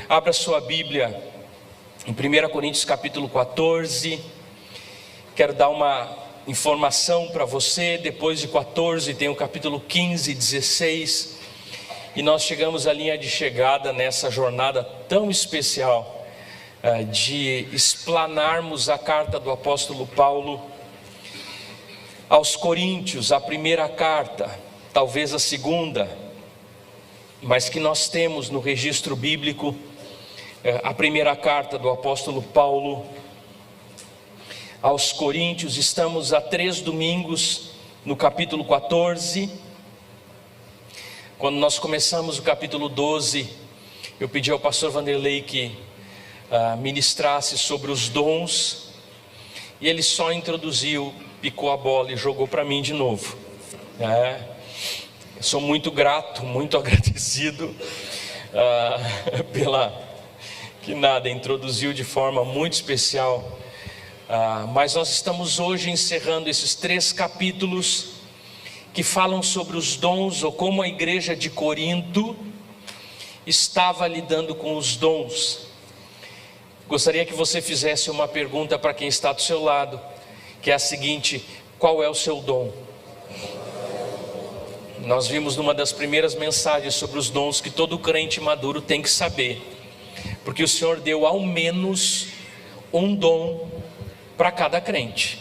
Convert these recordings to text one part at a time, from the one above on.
Abra sua Bíblia em 1 Coríntios capítulo 14. Quero dar uma informação para você. Depois de 14 tem o capítulo 15 e 16. E nós chegamos à linha de chegada nessa jornada tão especial de explanarmos a carta do apóstolo Paulo aos Coríntios, a primeira carta, talvez a segunda, mas que nós temos no registro bíblico, a primeira carta do apóstolo Paulo aos Coríntios. Estamos há 3 domingos no capítulo 14. Quando nós começamos o capítulo 12, eu pedi ao pastor Vanderlei que ministrasse sobre os dons, e ele só introduziu, picou a bola e jogou para mim de novo. Eu sou muito grato, muito agradecido introduziu de forma muito especial. Mas nós estamos hoje encerrando esses 3 capítulos que falam sobre os dons, ou como a igreja de Corinto estava lidando com os dons. Gostaria que você fizesse uma pergunta para quem está do seu lado, que é a seguinte: qual é o seu dom? Nós vimos numa das primeiras mensagens sobre os dons que todo crente maduro tem que saber, porque o Senhor deu ao menos um dom para cada crente.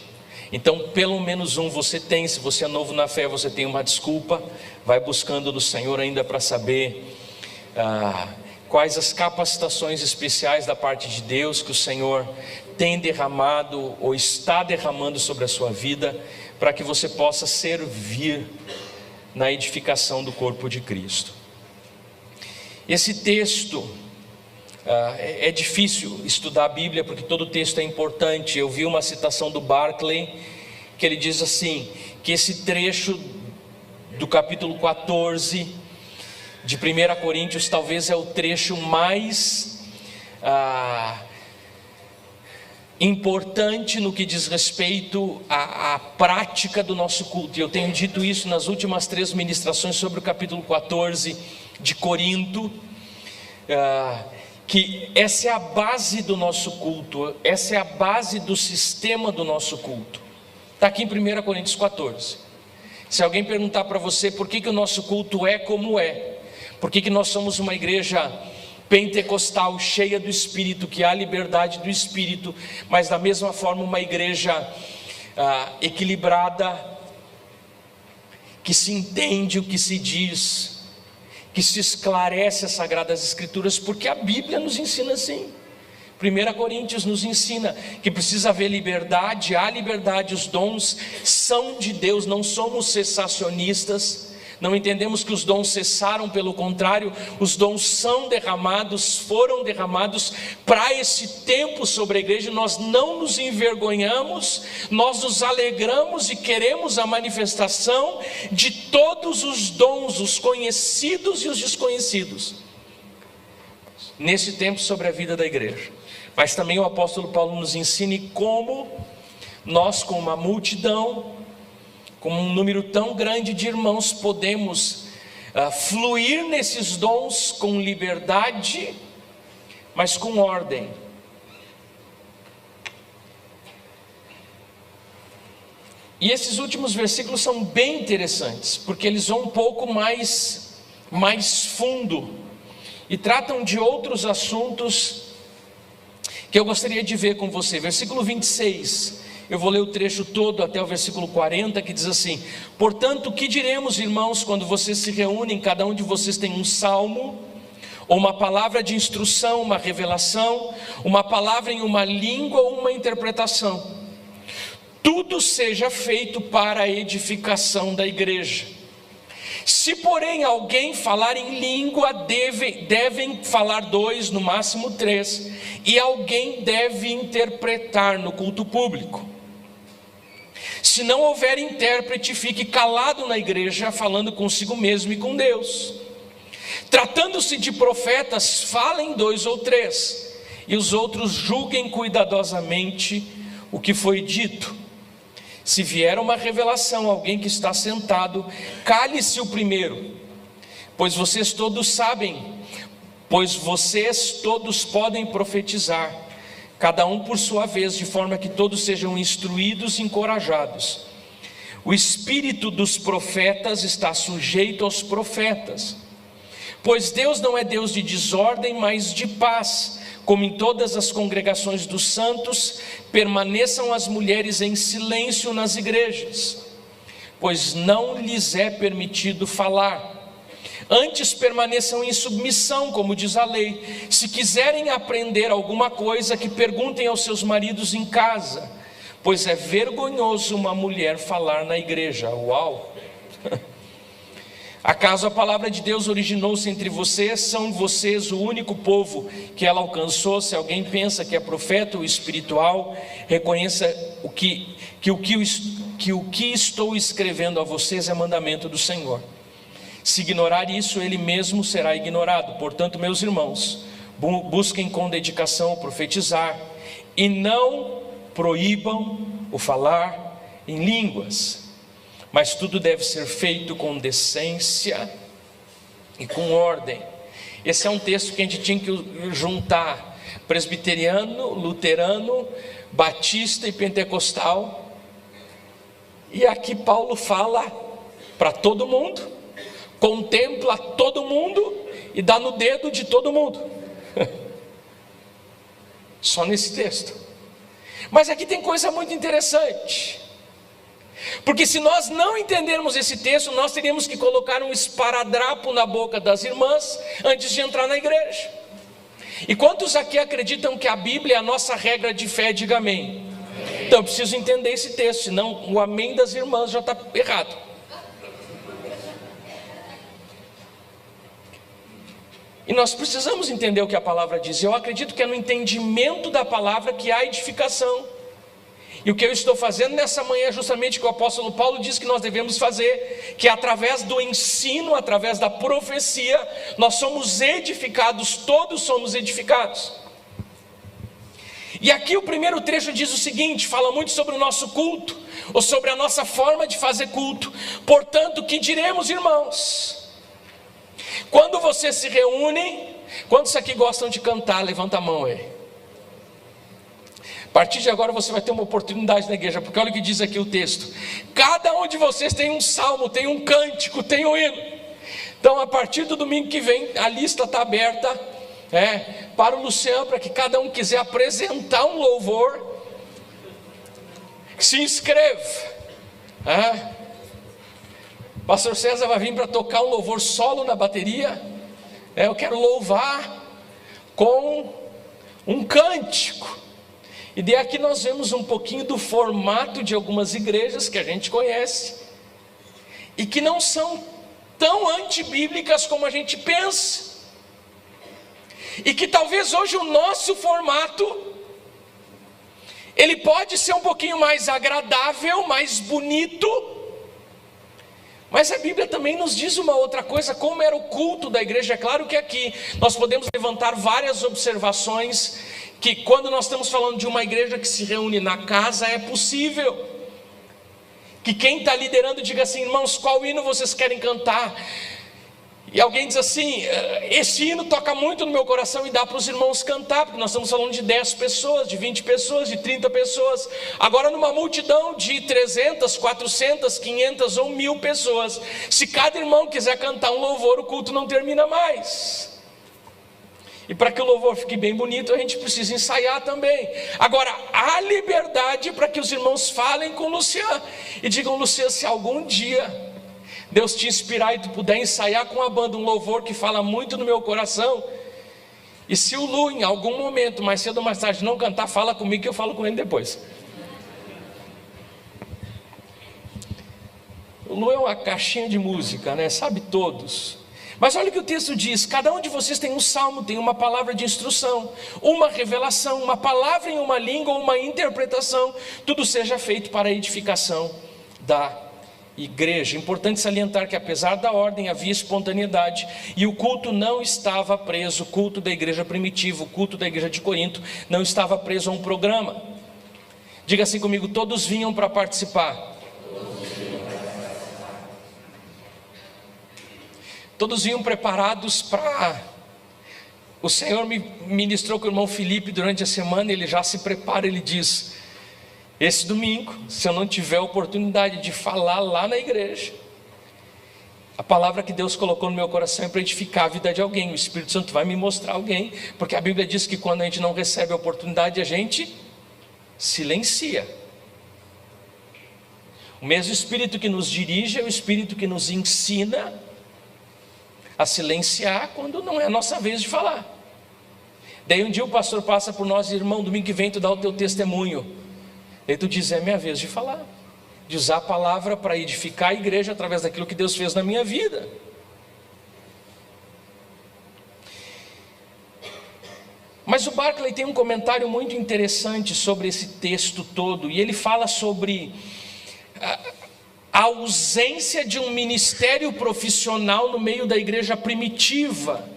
Então pelo menos um você tem. Se você é novo na fé, você tem uma desculpa. Vai buscando do Senhor ainda para saber quais as capacitações especiais da parte de Deus que o Senhor tem derramado ou está derramando sobre a sua vida, para que você possa servir na edificação do corpo de Cristo. Esse texto, é difícil estudar a Bíblia porque todo texto é importante. Eu vi uma citação do Barclay, que ele diz assim, que esse trecho do capítulo 14 de 1 Coríntios talvez é o trecho mais importante no que diz respeito à prática do nosso culto. E eu tenho dito isso nas últimas 3 ministrações sobre o capítulo 14 de Corinto, que essa é a base do nosso culto, essa é a base do sistema do nosso culto. Está aqui em 1 Coríntios 14. Se alguém perguntar para você por que o nosso culto é como é, por que nós somos uma igreja pentecostal, cheia do Espírito, que há liberdade do Espírito, mas da mesma forma uma igreja equilibrada, que se entende o que se diz, que se esclarece as Sagradas Escrituras, porque a Bíblia nos ensina assim. 1 Coríntios nos ensina que precisa haver liberdade, há liberdade, os dons são de Deus, não somos cessacionistas. Não entendemos que os dons cessaram, pelo contrário, os dons são derramados, foram derramados para esse tempo sobre a igreja. Nós não nos envergonhamos, nós nos alegramos e queremos a manifestação de todos os dons, os conhecidos e os desconhecidos, nesse tempo sobre a vida da igreja. Mas também o apóstolo Paulo nos ensina como nós, com uma multidão, com um número tão grande de irmãos, podemos fluir nesses dons com liberdade, mas com ordem. E esses últimos versículos são bem interessantes, porque eles vão um pouco mais fundo e tratam de outros assuntos que eu gostaria de ver com você. Versículo 26. Eu vou ler o trecho todo até o versículo 40, que diz assim: portanto, o que diremos, irmãos, quando vocês se reúnem? Cada um de vocês tem um salmo, ou uma palavra de instrução, uma revelação, uma palavra em uma língua ou uma interpretação. Tudo seja feito para a edificação da igreja. Se porém alguém falar em língua, devem falar 2, no máximo 3, e alguém deve interpretar no culto público. Se não houver intérprete, fique calado na igreja, falando consigo mesmo e com Deus. Tratando-se de profetas, falem 2 ou 3, e os outros julguem cuidadosamente o que foi dito. Se vier uma revelação, alguém que está sentado, cale-se o primeiro, pois vocês todos sabem pois vocês todos podem profetizar, cada um por sua vez, de forma que todos sejam instruídos e encorajados. O espírito dos profetas está sujeito aos profetas, pois Deus não é Deus de desordem, mas de paz, como em todas as congregações dos santos. Permaneçam as mulheres em silêncio nas igrejas, pois não lhes é permitido falar. Antes permaneçam em submissão, como diz a lei. Se quiserem aprender alguma coisa, que perguntem aos seus maridos em casa, pois é vergonhoso uma mulher falar na igreja. Uau! Acaso a palavra de Deus originou-se entre vocês? São vocês o único povo que ela alcançou? Se alguém pensa que é profeta ou espiritual, reconheça o que estou escrevendo a vocês é mandamento do Senhor. Se ignorar isso, ele mesmo será ignorado. Portanto, meus irmãos, busquem com dedicação profetizar, e não proíbam o falar em línguas, mas tudo deve ser feito com decência e com ordem. Esse é um texto que a gente tinha que juntar: presbiteriano, luterano, batista e pentecostal. E aqui Paulo fala para todo mundo, contempla todo mundo e dá no dedo de todo mundo. Só nesse texto. Mas aqui tem coisa muito interessante, porque se nós não entendermos esse texto, nós teríamos que colocar um esparadrapo na boca das irmãs antes de entrar na igreja. E quantos aqui acreditam que a Bíblia é a nossa regra de fé? Diga amém. Então eu preciso entender esse texto, senão o amém das irmãs já está errado. E nós precisamos entender o que a palavra diz. Eu acredito que é no entendimento da palavra que há edificação. E o que eu estou fazendo nessa manhã é justamente o que o apóstolo Paulo diz que nós devemos fazer, que através do ensino, através da profecia, nós somos edificados, todos somos edificados. E aqui o primeiro trecho diz o seguinte, fala muito sobre o nosso culto, ou sobre a nossa forma de fazer culto. Portanto, que diremos, irmãos? Quando vocês se reúnem, quantos aqui gostam de cantar? Levanta a mão aí. A partir de agora você vai ter uma oportunidade na igreja, porque olha o que diz aqui o texto: cada um de vocês tem um salmo, tem um cântico, tem um hino. Então a partir do domingo que vem, a lista está aberta para o Luciano, para que cada um quiser apresentar um louvor, se inscreva. Pastor César vai vir para tocar um louvor solo na bateria. Eu quero louvar com um cântico. E daí aqui nós vemos um pouquinho do formato de algumas igrejas que a gente conhece, e que não são tão antibíblicas como a gente pensa, e que talvez hoje o nosso formato, ele pode ser um pouquinho mais agradável, mais bonito, mas a Bíblia também nos diz uma outra coisa, como era o culto da igreja. É claro que aqui nós podemos levantar várias observações, que quando nós estamos falando de uma igreja que se reúne na casa, é possível que quem está liderando diga assim: irmãos, qual hino vocês querem cantar? E alguém diz assim: esse hino toca muito no meu coração, e dá para os irmãos cantar, porque nós estamos falando de 10 pessoas, de 20 pessoas, de 30 pessoas. Agora numa multidão de 300, 400, 500 ou 1000 pessoas, se cada irmão quiser cantar um louvor, o culto não termina mais. E para que o louvor fique bem bonito, a gente precisa ensaiar também. Agora, há liberdade para que os irmãos falem com o Luciano e digam: Luciano, se algum dia Deus te inspirar e tu puder ensaiar com a banda um louvor que fala muito no meu coração, e se o Lu em algum momento, mais cedo ou mais tarde, não cantar, fala comigo que eu falo com ele depois. O Lu é uma caixinha de música, sabe todos. Mas olha o que o texto diz: cada um de vocês tem um salmo, tem uma palavra de instrução, uma revelação, uma palavra em uma língua, uma interpretação. Tudo seja feito para a edificação da igreja. Importante salientar que apesar da ordem havia espontaneidade, e o culto não estava preso. O culto da igreja primitiva, o culto da igreja de Corinto, não estava preso a um programa. Diga assim comigo: todos vinham para participar. Todos vinham preparados para O Senhor me ministrou com o irmão Felipe durante a semana, ele já se prepara, ele diz: esse domingo, se eu não tiver a oportunidade de falar lá na igreja, a palavra que Deus colocou no meu coração é para edificar a vida de alguém. O Espírito Santo vai me mostrar alguém, porque a Bíblia diz que quando a gente não recebe a oportunidade, a gente silencia. O mesmo Espírito que nos dirige é o Espírito que nos ensina a silenciar quando não é a nossa vez de falar. Daí um dia o pastor passa por nós: irmão, domingo que vem tu dá o teu testemunho. Daí tu diz: é minha vez de falar, de usar a palavra para edificar a igreja através daquilo que Deus fez na minha vida. Mas o Barclay tem um comentário muito interessante sobre esse texto todo, e ele fala sobre a ausência de um ministério profissional no meio da igreja primitiva.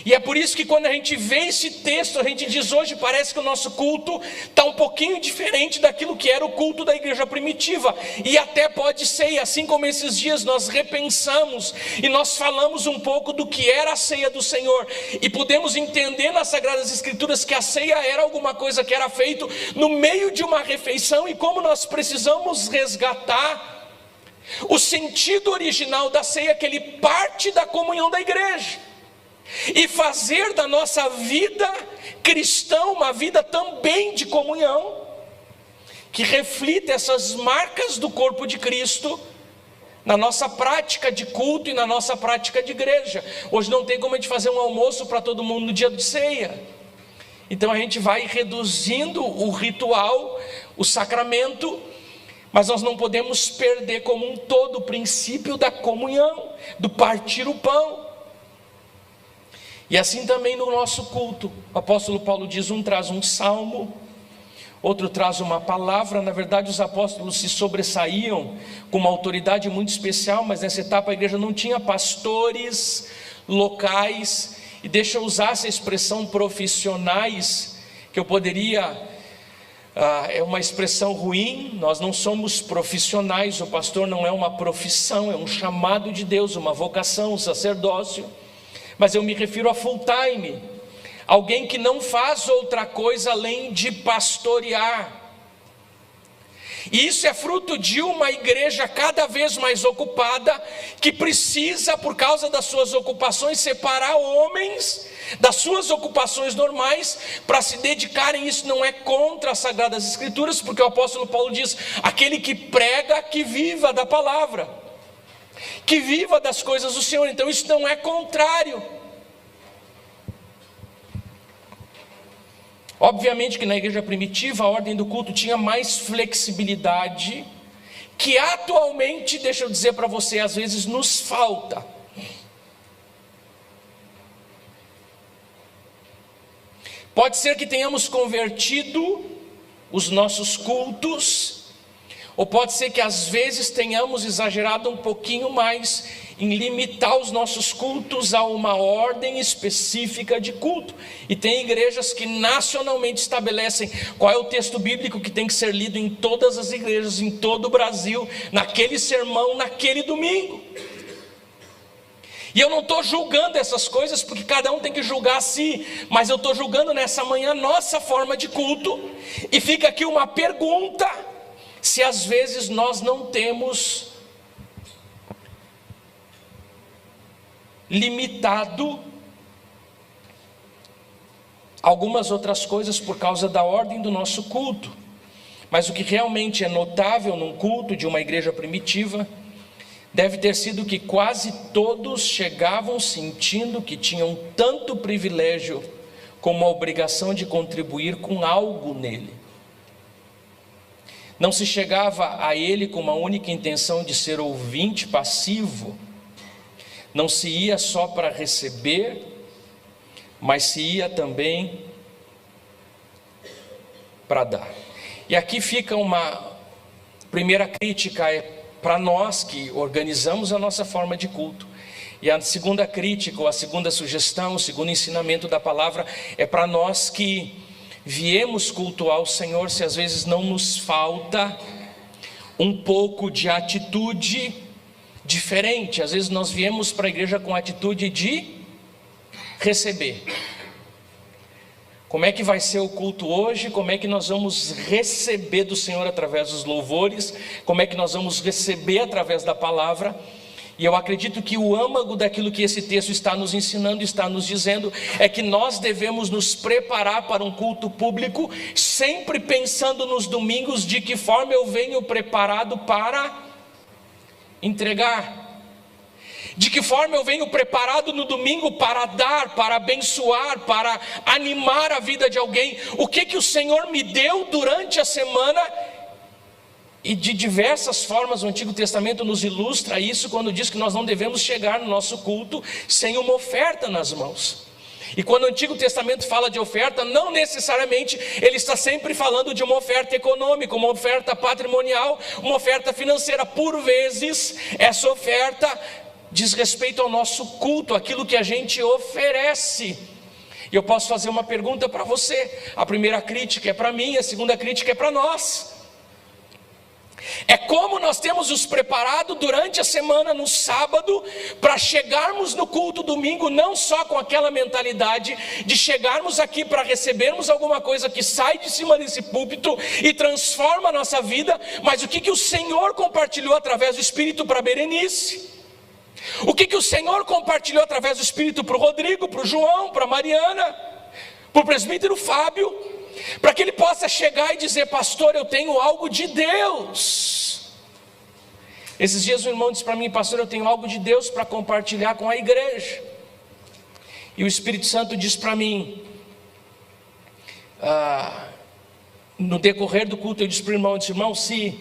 E é por isso que quando a gente vê esse texto, a gente diz: hoje parece que o nosso culto está um pouquinho diferente daquilo que era o culto da igreja primitiva. E até pode ser, e assim como esses dias nós repensamos e nós falamos um pouco do que era a ceia do Senhor, e pudemos entender nas Sagradas Escrituras que a ceia era alguma coisa que era feito no meio de uma refeição, e como nós precisamos resgatar o sentido original da ceia, que ele parte da comunhão da igreja, e fazer da nossa vida cristã uma vida também de comunhão, que reflita essas marcas do corpo de Cristo na nossa prática de culto e na nossa prática de igreja. Hoje não tem como a gente fazer um almoço para todo mundo no dia de ceia, então a gente vai reduzindo o ritual, o sacramento, mas nós não podemos perder como um todo o princípio da comunhão, do partir o pão. E assim também no nosso culto, o apóstolo Paulo diz: um traz um salmo, outro traz uma palavra. Na verdade, os apóstolos se sobressaíam com uma autoridade muito especial, mas nessa etapa a igreja não tinha pastores locais, e deixa eu usar essa expressão profissionais, que eu poderia, é uma expressão ruim. Nós não somos profissionais, o pastor não é uma profissão, é um chamado de Deus, uma vocação, um sacerdócio. Mas eu me refiro a full time, alguém que não faz outra coisa além de pastorear. E isso é fruto de uma igreja cada vez mais ocupada, que precisa, por causa das suas ocupações, separar homens das suas ocupações normais para se dedicarem. Isso não é contra as Sagradas Escrituras, porque o apóstolo Paulo diz: aquele que prega, que viva da palavra, que viva das coisas do Senhor. Então isso não é contrário. Obviamente que na igreja primitiva a ordem do culto tinha mais flexibilidade, que atualmente, deixa eu dizer para você, às vezes nos falta. Pode ser que tenhamos convertido os nossos cultos, ou pode ser que às vezes tenhamos exagerado um pouquinho mais em limitar os nossos cultos a uma ordem específica de culto. E tem igrejas que nacionalmente estabelecem qual é o texto bíblico que tem que ser lido em todas as igrejas, em todo o Brasil, naquele sermão, naquele domingo. E eu não estou julgando essas coisas, porque cada um tem que julgar a si, mas eu estou julgando nessa manhã nossa forma de culto. E fica aqui uma pergunta: se às vezes nós não temos limitado algumas outras coisas por causa da ordem do nosso culto. Mas o que realmente é notável num culto de uma igreja primitiva deve ter sido que quase todos chegavam sentindo que tinham tanto privilégio como a obrigação de contribuir com algo nele. Não se chegava a ele com uma única intenção de ser ouvinte passivo. Não se ia só para receber, mas se ia também para dar. E aqui fica uma primeira crítica para nós que organizamos a nossa forma de culto. E a segunda crítica, ou a segunda sugestão, o segundo ensinamento da palavra é para nós que viemos cultuar o Senhor, se às vezes não nos falta um pouco de atitude diferente. Às vezes nós viemos para a igreja com atitude de receber. Como é que vai ser o culto hoje? Como é que nós vamos receber do Senhor através dos louvores? Como é que nós vamos receber através da palavra? E eu acredito que o âmago daquilo que esse texto está nos ensinando, está nos dizendo, é que nós devemos nos preparar para um culto público, sempre pensando nos domingos de que forma eu venho preparado para entregar. De que forma eu venho preparado no domingo para dar, para abençoar, para animar a vida de alguém. O que o Senhor me deu durante a semana. E de diversas formas o Antigo Testamento nos ilustra isso quando diz que nós não devemos chegar no nosso culto sem uma oferta nas mãos. E quando o Antigo Testamento fala de oferta, não necessariamente ele está sempre falando de uma oferta econômica, uma oferta patrimonial, uma oferta financeira. Por vezes essa oferta diz respeito ao nosso culto, aquilo que a gente oferece. E eu posso fazer uma pergunta para você. A primeira crítica é para mim, a segunda crítica é para nós. É como nós temos nos preparado durante a semana, no sábado, para chegarmos no culto domingo, não só com aquela mentalidade de chegarmos aqui para recebermos alguma coisa que sai de cima desse púlpito e transforma a nossa vida, mas o que o Senhor compartilhou através do Espírito para Berenice? O que o Senhor compartilhou através do Espírito para o Rodrigo, para o João, para a Mariana, para o presbítero Fábio, para que ele possa chegar e dizer: pastor, eu tenho algo de Deus. Esses dias um irmão disse para mim: pastor, eu tenho algo de Deus para compartilhar com a igreja. E o Espírito Santo disse para mim, no decorrer do culto, eu disse para o irmão, eu disse: irmão, se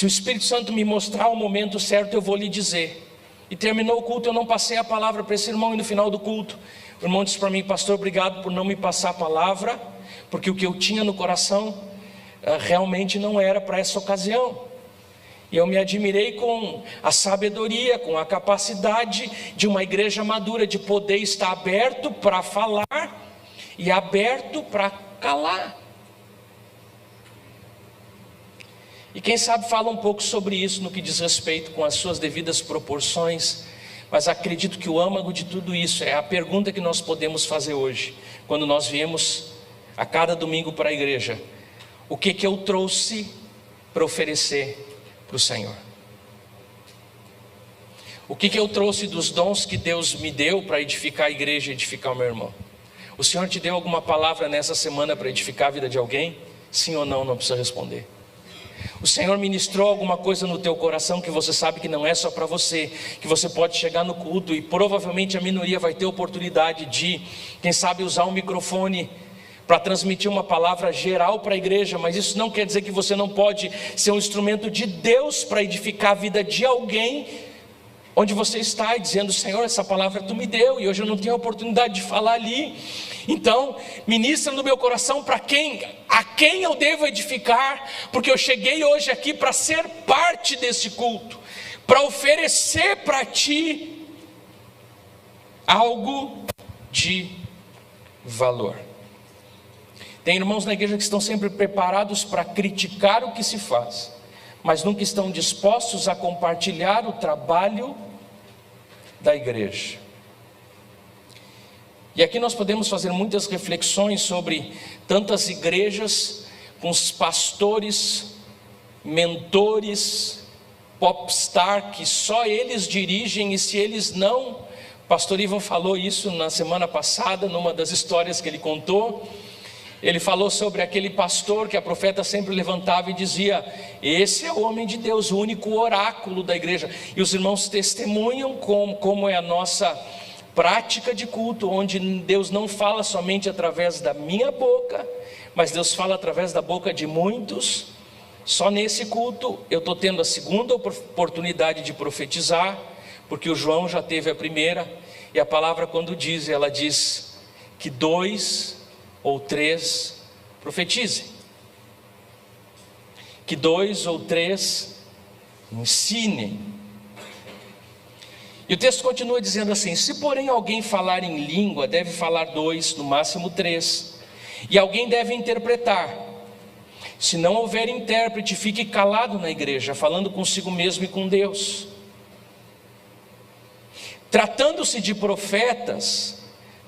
o Espírito Santo me mostrar o momento certo, eu vou lhe dizer. E terminou o culto, eu não passei a palavra para esse irmão, e no final do culto o irmão disse para mim: pastor, obrigado por não me passar a palavra, porque o que eu tinha no coração realmente não era para essa ocasião. E eu me admirei com a sabedoria, com a capacidade de uma igreja madura, de poder estar aberto para falar e aberto para calar. E quem sabe fala um pouco sobre isso no que diz respeito com as suas devidas proporções, mas acredito que o âmago de tudo isso é a pergunta que nós podemos fazer hoje, quando nós viemos a cada domingo para a igreja: o que eu trouxe para oferecer para o Senhor? O que eu trouxe dos dons que Deus me deu para edificar a igreja e edificar o meu irmão? O Senhor te deu alguma palavra nessa semana para edificar a vida de alguém? Sim ou não, não precisa responder. O Senhor ministrou alguma coisa no teu coração que você sabe que não é só para você, que você pode chegar no culto e provavelmente a minoria vai ter oportunidade de, quem sabe, usar um microfone para transmitir uma palavra geral para a igreja, mas isso não quer dizer que você não pode ser um instrumento de Deus para edificar a vida de alguém onde você está, e dizendo: Senhor, essa palavra tu me deu e hoje eu não tenho a oportunidade de falar ali, então ministra no meu coração a quem eu devo edificar, porque eu cheguei hoje aqui para ser parte desse culto, para oferecer para ti algo de valor. Tem irmãos na igreja que estão sempre preparados para criticar o que se faz, mas nunca estão dispostos a compartilhar o trabalho da igreja. E aqui nós podemos fazer muitas reflexões sobre tantas igrejas com os pastores, mentores, popstar, que só eles dirigem, e se eles não... O pastor Ivan falou isso na semana passada, numa das histórias que ele contou. Ele falou sobre aquele pastor que a profeta sempre levantava e dizia: esse é o homem de Deus, o único oráculo da igreja. E os irmãos testemunham como é a nossa prática de culto, onde Deus não fala somente através da minha boca, mas Deus fala através da boca de muitos. Só nesse culto eu estou tendo a segunda oportunidade de profetizar, porque o João já teve a primeira, e a palavra, quando diz, ela diz que 2 ou 3 profetizem, que 2 ou 3 ensinem. E o texto continua dizendo assim: se porém alguém falar em língua, deve falar 2, no máximo 3, e alguém deve interpretar. Se não houver intérprete, fique calado na igreja, falando consigo mesmo e com Deus. Tratando-se de profetas,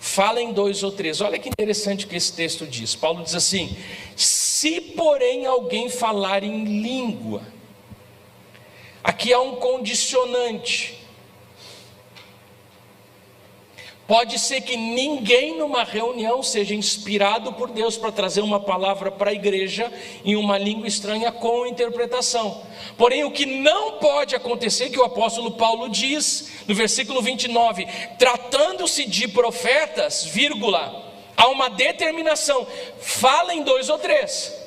falem 2 ou 3. Olha que interessante o que esse texto diz. Paulo diz assim: se porém alguém falar em língua. Aqui há um condicionante. Pode ser que ninguém numa reunião seja inspirado por Deus para trazer uma palavra para a igreja em uma língua estranha com interpretação. Porém, o que não pode acontecer, que o apóstolo Paulo diz no versículo 29, tratando-se de profetas, vírgula, há uma determinação, falem 2 ou 3.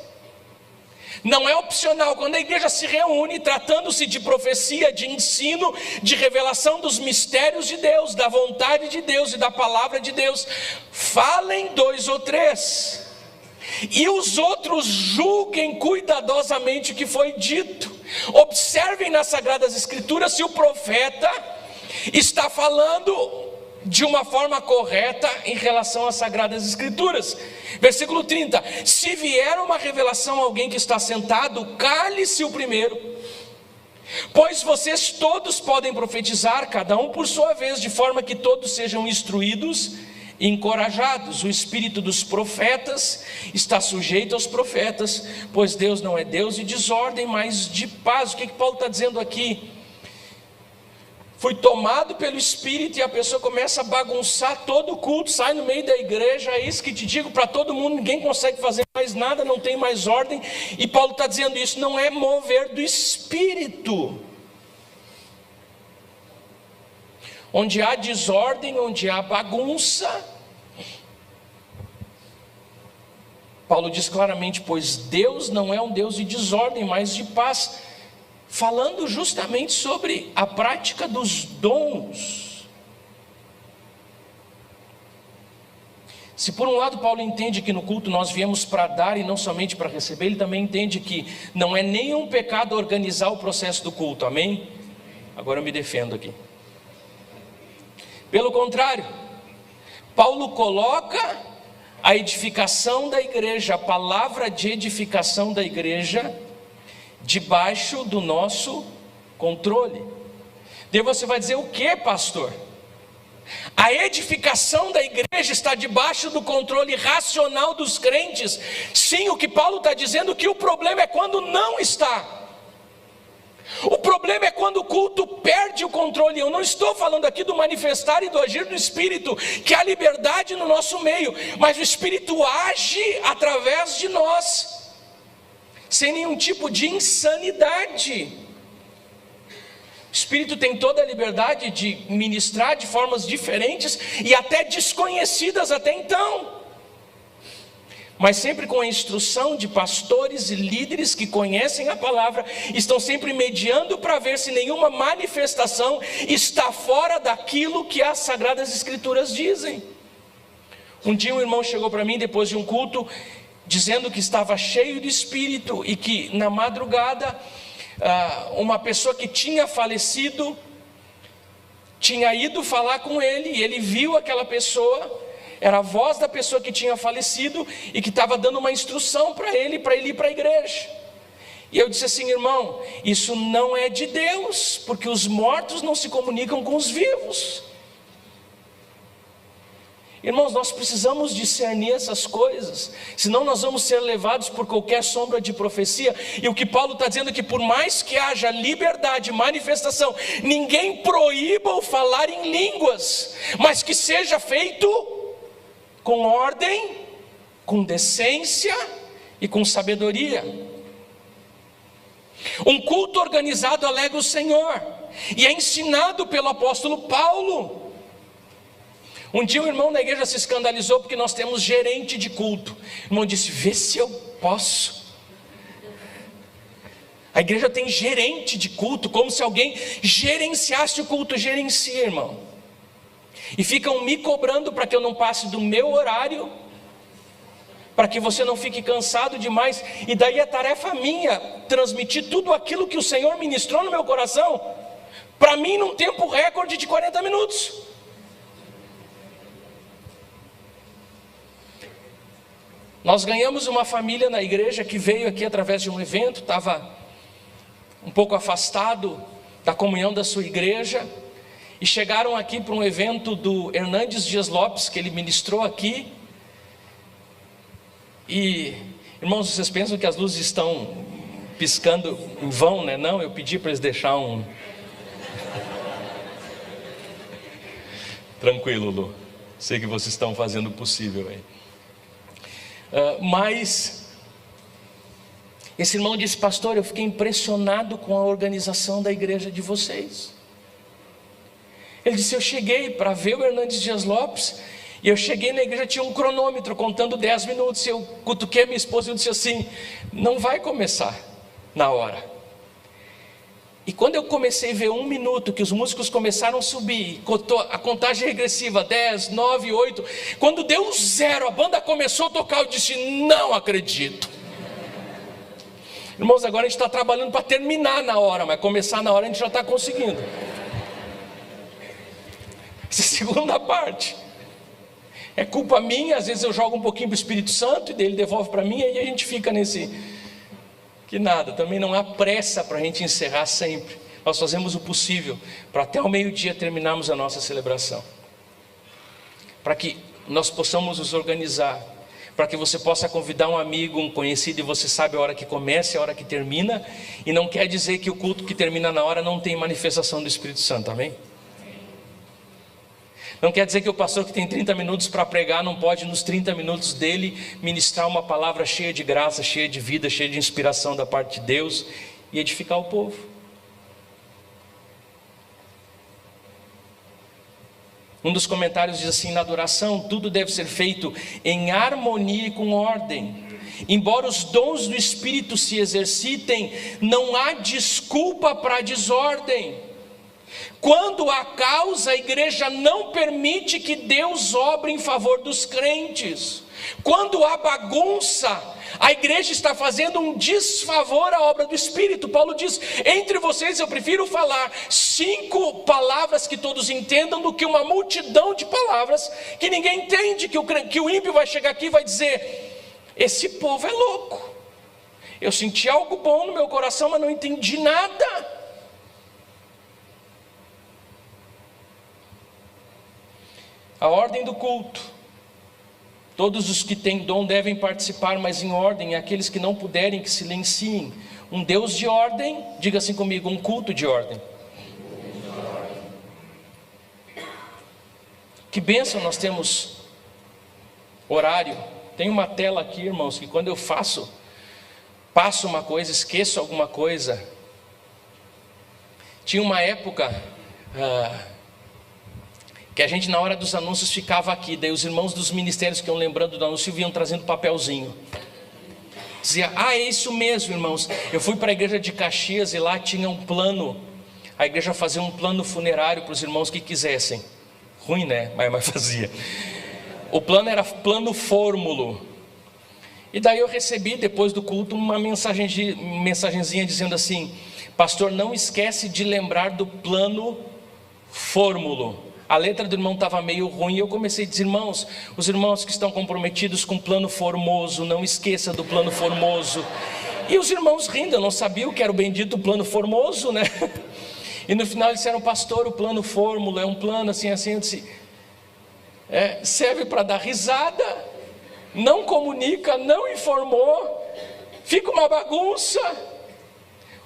Não é opcional. Quando a igreja se reúne, tratando-se de profecia, de ensino, de revelação dos mistérios de Deus, da vontade de Deus e da palavra de Deus, falem 2 ou 3, e os outros julguem cuidadosamente o que foi dito. Observem nas Sagradas Escrituras se o profeta está falando de uma forma correta em relação às Sagradas Escrituras. Versículo 30, se vier uma revelação a alguém que está sentado, cale-se o primeiro, pois vocês todos podem profetizar, cada um por sua vez, de forma que todos sejam instruídos e encorajados. O espírito dos profetas está sujeito aos profetas, pois Deus não é Deus de desordem, mas de paz. O que Paulo está dizendo aqui? Fui tomado pelo Espírito e a pessoa começa a bagunçar todo o culto, sai no meio da igreja. É isso que te digo para todo mundo, ninguém consegue fazer mais nada, não tem mais ordem. E Paulo está dizendo isso, não é mover do Espírito. Onde há desordem, onde há bagunça, Paulo diz claramente, pois Deus não é um Deus de desordem, mas de paz, falando justamente sobre a prática dos dons. Se por um lado Paulo entende que no culto nós viemos para dar e não somente para receber, ele também entende que não é nenhum pecado organizar o processo do culto, amém? Agora eu me defendo aqui. Pelo contrário, Paulo coloca a edificação da igreja, a palavra de edificação da igreja, debaixo do nosso controle. Daí você vai dizer, o que, pastor? A edificação da igreja está debaixo do controle racional dos crentes. Sim, o que Paulo está dizendo, que o problema é quando não está. O problema é quando o culto perde o controle. Eu não estou falando aqui do manifestar e do agir do Espírito, que há liberdade no nosso meio, mas o Espírito age através de nós, sem nenhum tipo de insanidade. O Espírito tem toda a liberdade de ministrar de formas diferentes e até desconhecidas até então, mas sempre com a instrução de pastores e líderes que conhecem a palavra, estão sempre mediando para ver se nenhuma manifestação está fora daquilo que as Sagradas Escrituras dizem. Um dia um irmão chegou para mim depois de um culto, dizendo que estava cheio de Espírito e que na madrugada uma pessoa que tinha falecido tinha ido falar com ele, e ele viu aquela pessoa, era a voz da pessoa que tinha falecido e que estava dando uma instrução para ele ir para a igreja. E eu disse assim, irmão, isso não é de Deus, porque os mortos não se comunicam com os vivos. Irmãos, nós precisamos discernir essas coisas, senão nós vamos ser levados por qualquer sombra de profecia. E o que Paulo está dizendo é que por mais que haja liberdade, manifestação, ninguém proíba o falar em línguas, mas que seja feito com ordem, com decência e com sabedoria. Um culto organizado alegra o Senhor, e é ensinado pelo apóstolo Paulo. Um dia um irmão na igreja se escandalizou porque nós temos gerente de culto. O irmão disse, vê se eu posso. A igreja tem gerente de culto, como se alguém gerenciasse o culto. Gerencia, irmão. E ficam me cobrando para que eu não passe do meu horário, para que você não fique cansado demais. E daí é tarefa minha transmitir tudo aquilo que o Senhor ministrou no meu coração, para mim num tempo recorde de 40 minutos. Nós ganhamos uma família na igreja que veio aqui através de um evento, estava um pouco afastado da comunhão da sua igreja, e chegaram aqui para um evento do Hernandes Dias Lopes, que ele ministrou aqui. E, irmãos, vocês pensam que as luzes estão piscando em vão, né? Não, eu pedi para eles deixar um... Tranquilo, Lu, sei que vocês estão fazendo o possível aí. Mas esse irmão disse: pastor, eu fiquei impressionado com a organização da igreja de vocês. Ele disse: eu cheguei para ver o Hernandes Dias Lopes, e eu cheguei na igreja, tinha um cronômetro contando 10 minutos, e eu cutuquei a minha esposa e eu disse assim: não vai começar na hora. E quando eu comecei a ver 1 minuto, que os músicos começaram a subir, a contagem regressiva, 10, 9, 8, quando deu 0, a banda começou a tocar, eu disse: não acredito. Irmãos, agora a gente está trabalhando para terminar na hora, mas começar na hora a gente já está conseguindo. Essa segunda parte é culpa minha. Às vezes eu jogo um pouquinho para o Espírito Santo, e dele devolve para mim, e aí a gente fica nesse... que nada, também não há pressa para a gente encerrar sempre. Nós fazemos o possível para até o meio-dia terminarmos a nossa celebração, para que nós possamos nos organizar, para que você possa convidar um amigo, um conhecido, e você sabe a hora que começa e a hora que termina. E não quer dizer que o culto que termina na hora não tem manifestação do Espírito Santo, amém? Não quer dizer que o pastor que tem 30 minutos para pregar não pode, nos 30 minutos dele, ministrar uma palavra cheia de graça, cheia de vida, cheia de inspiração da parte de Deus, e edificar o povo. Um dos comentários diz assim: na adoração tudo deve ser feito em harmonia e com ordem. Embora os dons do Espírito se exercitem, não há desculpa para a desordem. Quando há causa, a igreja não permite que Deus obre em favor dos crentes. Quando há bagunça, a igreja está fazendo um desfavor à obra do Espírito. Paulo diz: entre vocês eu prefiro falar 5 palavras que todos entendam, do que uma multidão de palavras que ninguém entende. Que o ímpio vai chegar aqui e vai dizer: esse povo é louco, eu senti algo bom no meu coração, mas não entendi nada. A ordem do culto: todos os que têm dom devem participar, mas em ordem. Aqueles que não puderem, que silenciem. Um Deus de ordem, diga assim comigo: um culto de ordem. Que bênção nós temos horário. Tem uma tela aqui, irmãos, que quando eu passo uma coisa, esqueço alguma coisa. Tinha uma época que a gente, na hora dos anúncios, ficava aqui. Daí os irmãos dos ministérios que iam lembrando do anúncio vinham trazendo papelzinho. Dizia: é isso mesmo, irmãos, eu fui para a igreja de Caxias e lá tinha um plano. A igreja fazia um plano funerário para os irmãos que quisessem. Ruim, né? Mas fazia. O plano era plano fórmulo. E daí eu recebi, depois do culto, uma mensagenzinha dizendo assim: pastor, não esquece de lembrar do plano fórmulo. A letra do irmão estava meio ruim, e eu comecei a dizer: irmãos, os irmãos que estão comprometidos com o plano formoso, não esqueça do plano formoso. E os irmãos rindo, eu não sabia o que era o bendito plano formoso, né? E no final eles disseram: pastor, o plano fórmula é um plano assim, assim. Eu disse: serve para dar risada, não comunica, não informou, fica uma bagunça.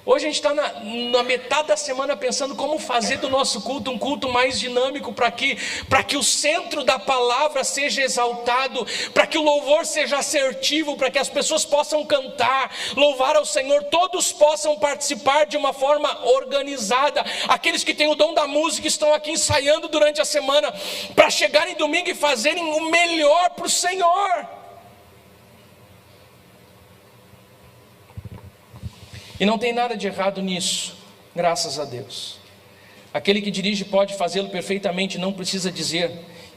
Hoje a gente está na metade da semana pensando como fazer do nosso culto um culto mais dinâmico, para que o centro da palavra seja exaltado, para que o louvor seja assertivo, para que as pessoas possam cantar, louvar ao Senhor, todos possam participar de uma forma organizada. Aqueles que têm o dom da música estão aqui ensaiando durante a semana, para chegarem domingo e fazerem o melhor para o Senhor. E não tem nada de errado nisso, graças a Deus. Aquele que dirige pode fazê-lo perfeitamente, não precisa dizer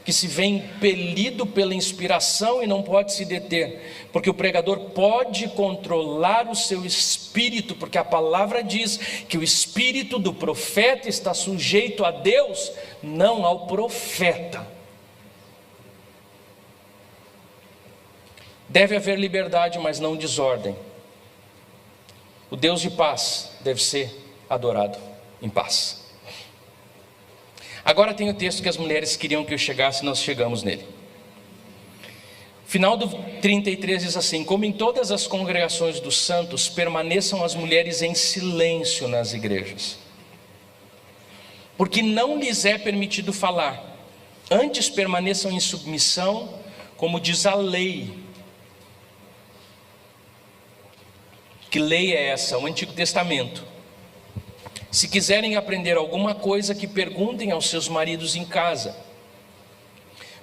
que se vê impelido pela inspiração e não pode se deter, porque o pregador pode controlar o seu espírito, porque a palavra diz que o espírito do profeta está sujeito a Deus, não ao profeta. Deve haver liberdade, mas não desordem. O Deus de paz deve ser adorado em paz. Agora tem o texto que as mulheres queriam que eu chegasse, nós chegamos nele. Final do 33 diz assim: como em todas as congregações dos santos, permaneçam as mulheres em silêncio nas igrejas, porque não lhes é permitido falar, antes permaneçam em submissão, como diz a lei. Que lei é essa? O Antigo Testamento. Se quiserem aprender alguma coisa, que perguntem aos seus maridos em casa,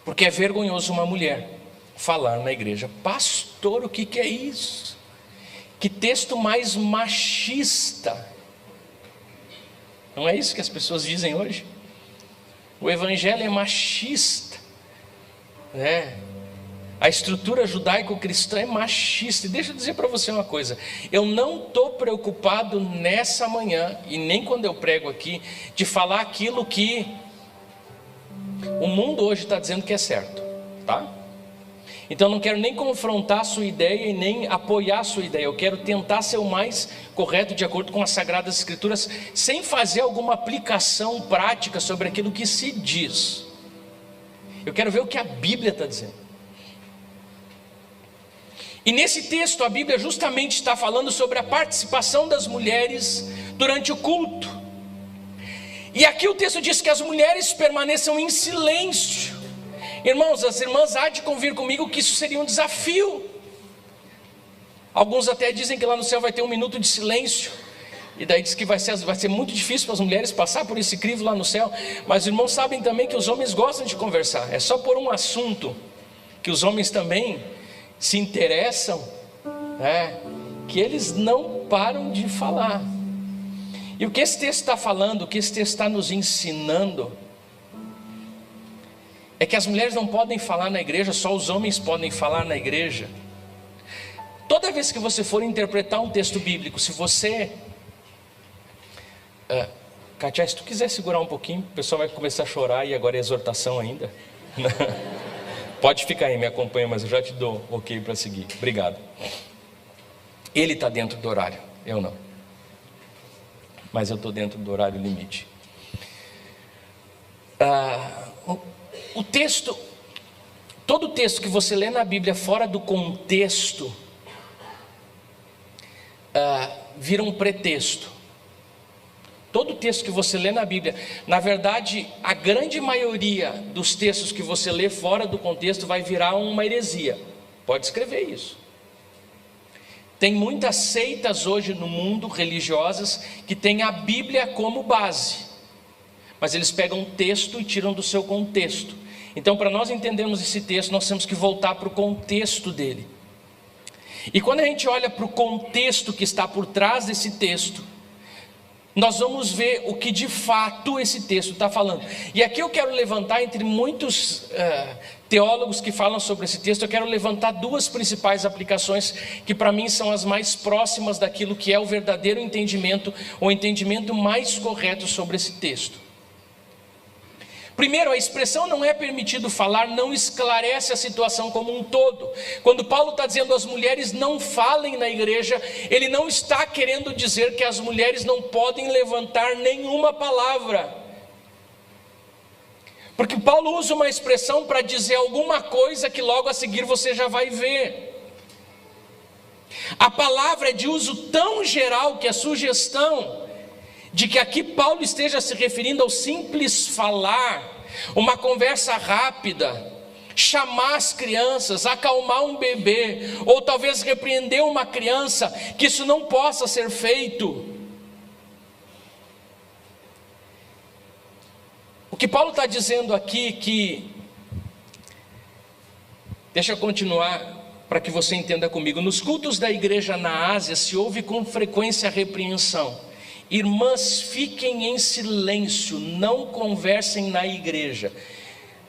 porque é vergonhoso uma mulher falar na igreja. Pastor, o que é isso? Que texto mais machista! Não é isso que as pessoas dizem hoje? O evangelho é machista, né? A estrutura judaico-cristã é machista. E deixa eu dizer para você uma coisa: eu não estou preocupado nessa manhã, e nem quando eu prego aqui, de falar aquilo que o mundo hoje está dizendo que é certo, tá? Então não quero nem confrontar a sua ideia e nem apoiar a sua ideia. Eu quero tentar ser o mais correto de acordo com as Sagradas Escrituras, sem fazer alguma aplicação prática sobre aquilo que se diz. Eu quero ver o que a Bíblia está dizendo. E nesse texto a Bíblia justamente está falando sobre a participação das mulheres durante o culto. E aqui o texto diz que as mulheres permaneçam em silêncio. Irmãos, as irmãs há de convir comigo que isso seria um desafio. Alguns até dizem que lá no céu vai ter 1 minuto de silêncio. E daí diz que vai ser muito difícil para as mulheres passar por esse crivo lá no céu. Mas os irmãos sabem também que os homens gostam de conversar. É só por um assunto que os homens também se interessam, que eles não param de falar. E o que esse texto está falando, o que esse texto está nos ensinando, é que as mulheres não podem falar na igreja, só os homens podem falar na igreja. Toda vez que você for interpretar um texto bíblico, se você... Katia, se tu quiser segurar um pouquinho, o pessoal vai começar a chorar e agora é exortação ainda. Pode ficar aí, me acompanha, mas eu já te dou ok para seguir. Obrigado. Ele está dentro do horário, eu não. Mas eu estou dentro do horário limite. O texto, todo texto que você lê na Bíblia fora do contexto, vira um pretexto. Todo texto que você lê na Bíblia, na verdade, a grande maioria dos textos que você lê fora do contexto vai virar uma heresia. Pode escrever isso. Tem muitas seitas hoje no mundo, religiosas, que têm a Bíblia como base, mas eles pegam um texto e tiram do seu contexto. Então, para nós entendermos esse texto, nós temos que voltar para o contexto dele. E quando a gente olha para o contexto que está por trás desse texto, nós vamos ver o que de fato esse texto está falando. E aqui eu quero levantar, entre muitos teólogos que falam sobre esse texto, eu quero levantar 2 principais aplicações que para mim são as mais próximas daquilo que é o verdadeiro entendimento, o entendimento mais correto sobre esse texto. Primeiro, a expressão não é permitido falar não esclarece a situação como um todo. Quando Paulo está dizendo as mulheres não falem na igreja, ele não está querendo dizer que as mulheres não podem levantar nenhuma palavra. Porque Paulo usa uma expressão para dizer alguma coisa que logo a seguir você já vai ver. A palavra é de uso tão geral que a sugestão de que aqui Paulo esteja se referindo ao simples falar, uma conversa rápida, chamar as crianças, acalmar um bebê, ou talvez repreender uma criança, que isso não possa ser feito. O que Paulo está dizendo aqui, deixa eu continuar para que você entenda comigo. Nos cultos da igreja na Ásia se ouve com frequência a repreensão: irmãs, fiquem em silêncio, não conversem na igreja.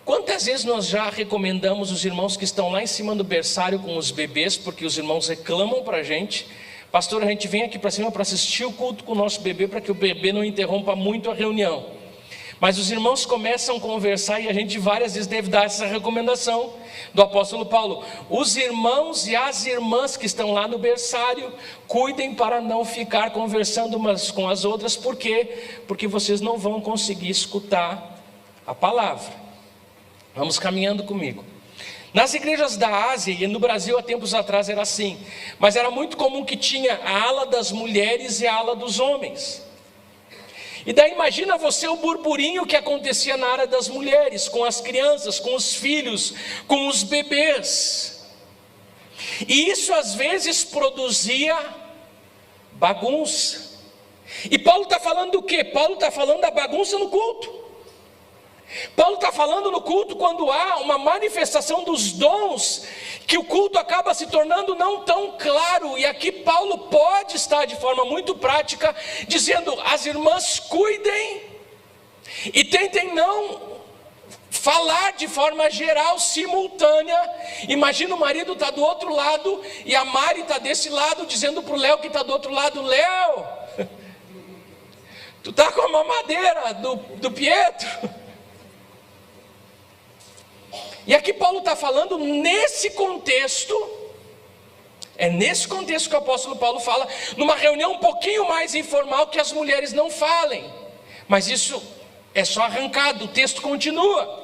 Quantas vezes nós já recomendamos os irmãos que estão lá em cima do berçário com os bebês, porque os irmãos reclamam para a gente: pastor, a gente vem aqui para cima para assistir o culto com o nosso bebê, para que o bebê não interrompa muito a reunião. Mas os irmãos começam a conversar e a gente várias vezes deve dar essa recomendação do apóstolo Paulo: os irmãos e as irmãs que estão lá no berçário, cuidem para não ficar conversando umas com as outras. Por quê? Porque vocês não vão conseguir escutar A palavra. Vamos caminhando comigo. Nas igrejas da Ásia e no Brasil há tempos atrás era assim, mas era muito comum que tinha a ala das mulheres e a ala dos homens. E daí imagina você o burburinho que acontecia na área das mulheres, com as crianças, com os filhos, com os bebês. E isso às vezes produzia bagunça. E Paulo está falando do quê? Paulo está falando da bagunça no culto. Paulo está falando no culto quando há uma manifestação dos dons, que o culto acaba se tornando não tão claro. E aqui Paulo pode estar de forma muito prática, dizendo: as irmãs cuidem e tentem não falar de forma geral, simultânea. Imagina o marido está do outro lado e a Mari está desse lado, dizendo para o Léo que está do outro lado: Léo, tu está com a mamadeira do Pietro. E aqui Paulo está falando nesse contexto, é nesse contexto que o apóstolo Paulo fala, numa reunião um pouquinho mais informal, que as mulheres não falem. Mas isso é só arrancado, o texto continua.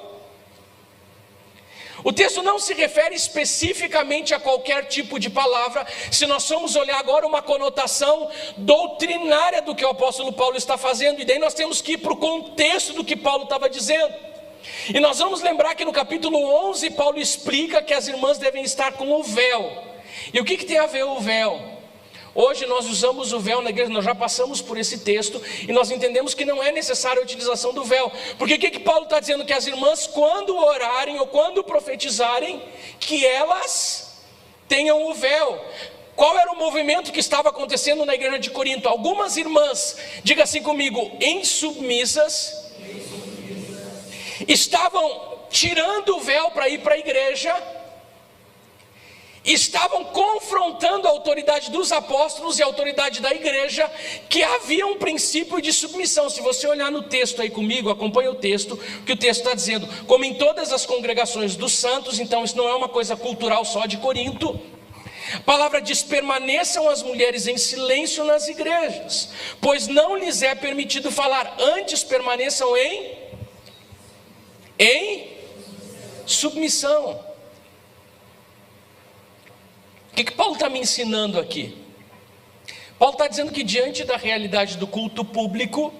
O texto não se refere especificamente a qualquer tipo de palavra. Se nós formos olhar agora uma conotação doutrinária do que o apóstolo Paulo está fazendo, e daí nós temos que ir para o contexto do que Paulo estava dizendo. E nós vamos lembrar que no capítulo 11 Paulo explica que as irmãs devem estar com o véu. E o que tem a ver o véu? Hoje nós usamos o véu na igreja, nós já passamos por esse texto e nós entendemos que não é necessária a utilização do véu. Porque o que Paulo está dizendo? Que as irmãs, quando orarem ou quando profetizarem, que elas tenham o véu. Qual era o movimento que estava acontecendo na igreja de Corinto? Algumas irmãs, diga assim comigo, insubmissas, estavam tirando o véu para ir para a igreja, estavam confrontando a autoridade dos apóstolos e a autoridade da igreja, que havia um princípio de submissão. Se você olhar no texto aí comigo, acompanha o texto, que o texto está dizendo: como em todas as congregações dos santos. Então isso não é uma coisa cultural só de Corinto. A palavra diz: permaneçam as mulheres em silêncio nas igrejas, pois não lhes é permitido falar, antes permaneçam em submissão. O que Paulo está me ensinando aqui? Paulo está dizendo que diante da realidade do culto público,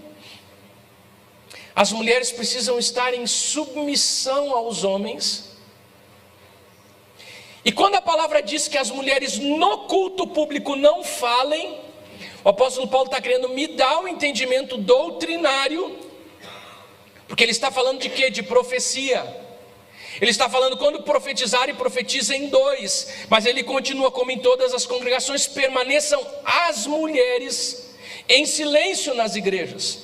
as mulheres precisam estar em submissão aos homens. E quando a palavra diz que as mulheres no culto público não falem, o apóstolo Paulo está querendo me dar um entendimento doutrinário. Porque ele está falando de quê? De profecia. Ele está falando quando profetizarem, profetizem dois. Mas ele continua: como em todas as congregações, permaneçam as mulheres em silêncio nas igrejas,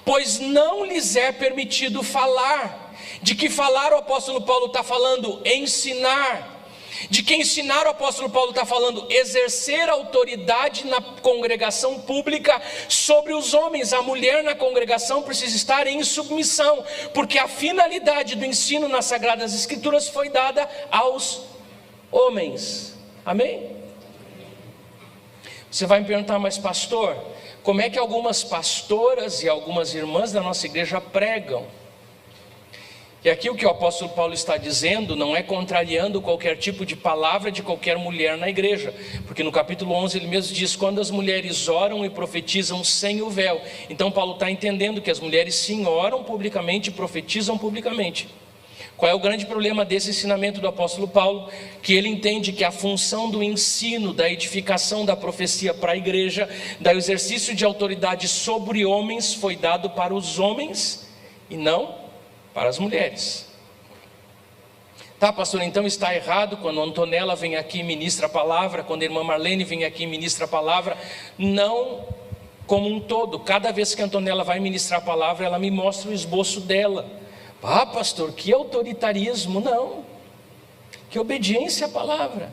pois não lhes é permitido falar. De que falar o apóstolo Paulo está falando? Ensinar. De que ensinar o apóstolo Paulo está falando? Exercer autoridade na congregação pública sobre os homens. A mulher na congregação precisa estar em submissão, porque a finalidade do ensino nas Sagradas Escrituras foi dada aos homens. Amém? Você vai me perguntar: mas pastor, como é que algumas pastoras e algumas irmãs da nossa igreja pregam? E aqui o que o apóstolo Paulo está dizendo não é contrariando qualquer tipo de palavra de qualquer mulher na igreja, porque no capítulo 11 ele mesmo diz: quando as mulheres oram e profetizam sem o véu. Então Paulo está entendendo que as mulheres sim oram publicamente e profetizam publicamente. Qual é o grande problema desse ensinamento do apóstolo Paulo? Que ele entende que a função do ensino, da edificação da profecia para a igreja, do exercício de autoridade sobre homens, foi dado para os homens e não para as mulheres. Tá, pastor, então está errado quando a Antonella vem aqui e ministra a palavra, quando a irmã Marlene vem aqui e ministra a palavra. Não como um todo. Cada vez que a Antonella vai ministrar a palavra, ela me mostra o esboço dela. Ah, pastor, que autoritarismo. Não, que obediência à palavra.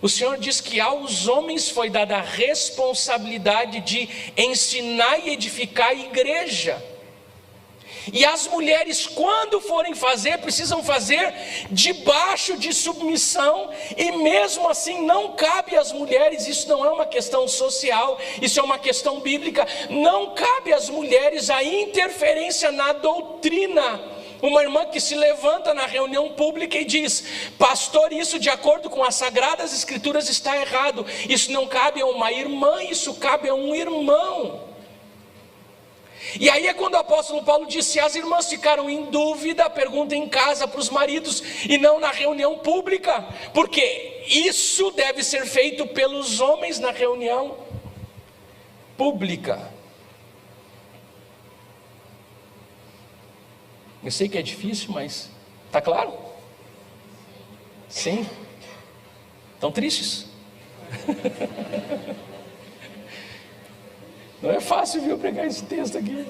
O Senhor diz que aos homens foi dada a responsabilidade de ensinar e edificar a igreja. E as mulheres, quando forem fazer, precisam fazer debaixo de submissão, e mesmo assim não cabe às mulheres, isso não é uma questão social, isso é uma questão bíblica, não cabe às mulheres a interferência na doutrina. Uma irmã que se levanta na reunião pública e diz: pastor, isso de acordo com as Sagradas Escrituras está errado, isso não cabe a uma irmã, isso cabe a um irmão. E aí é quando o apóstolo Paulo diz: se as irmãs ficaram em dúvida, perguntem em casa para os maridos e não na reunião pública, porque isso deve ser feito pelos homens na reunião pública. Eu sei que é difícil, mas está claro? Sim. Estão tristes? Não é fácil, viu, pregar esse texto aqui.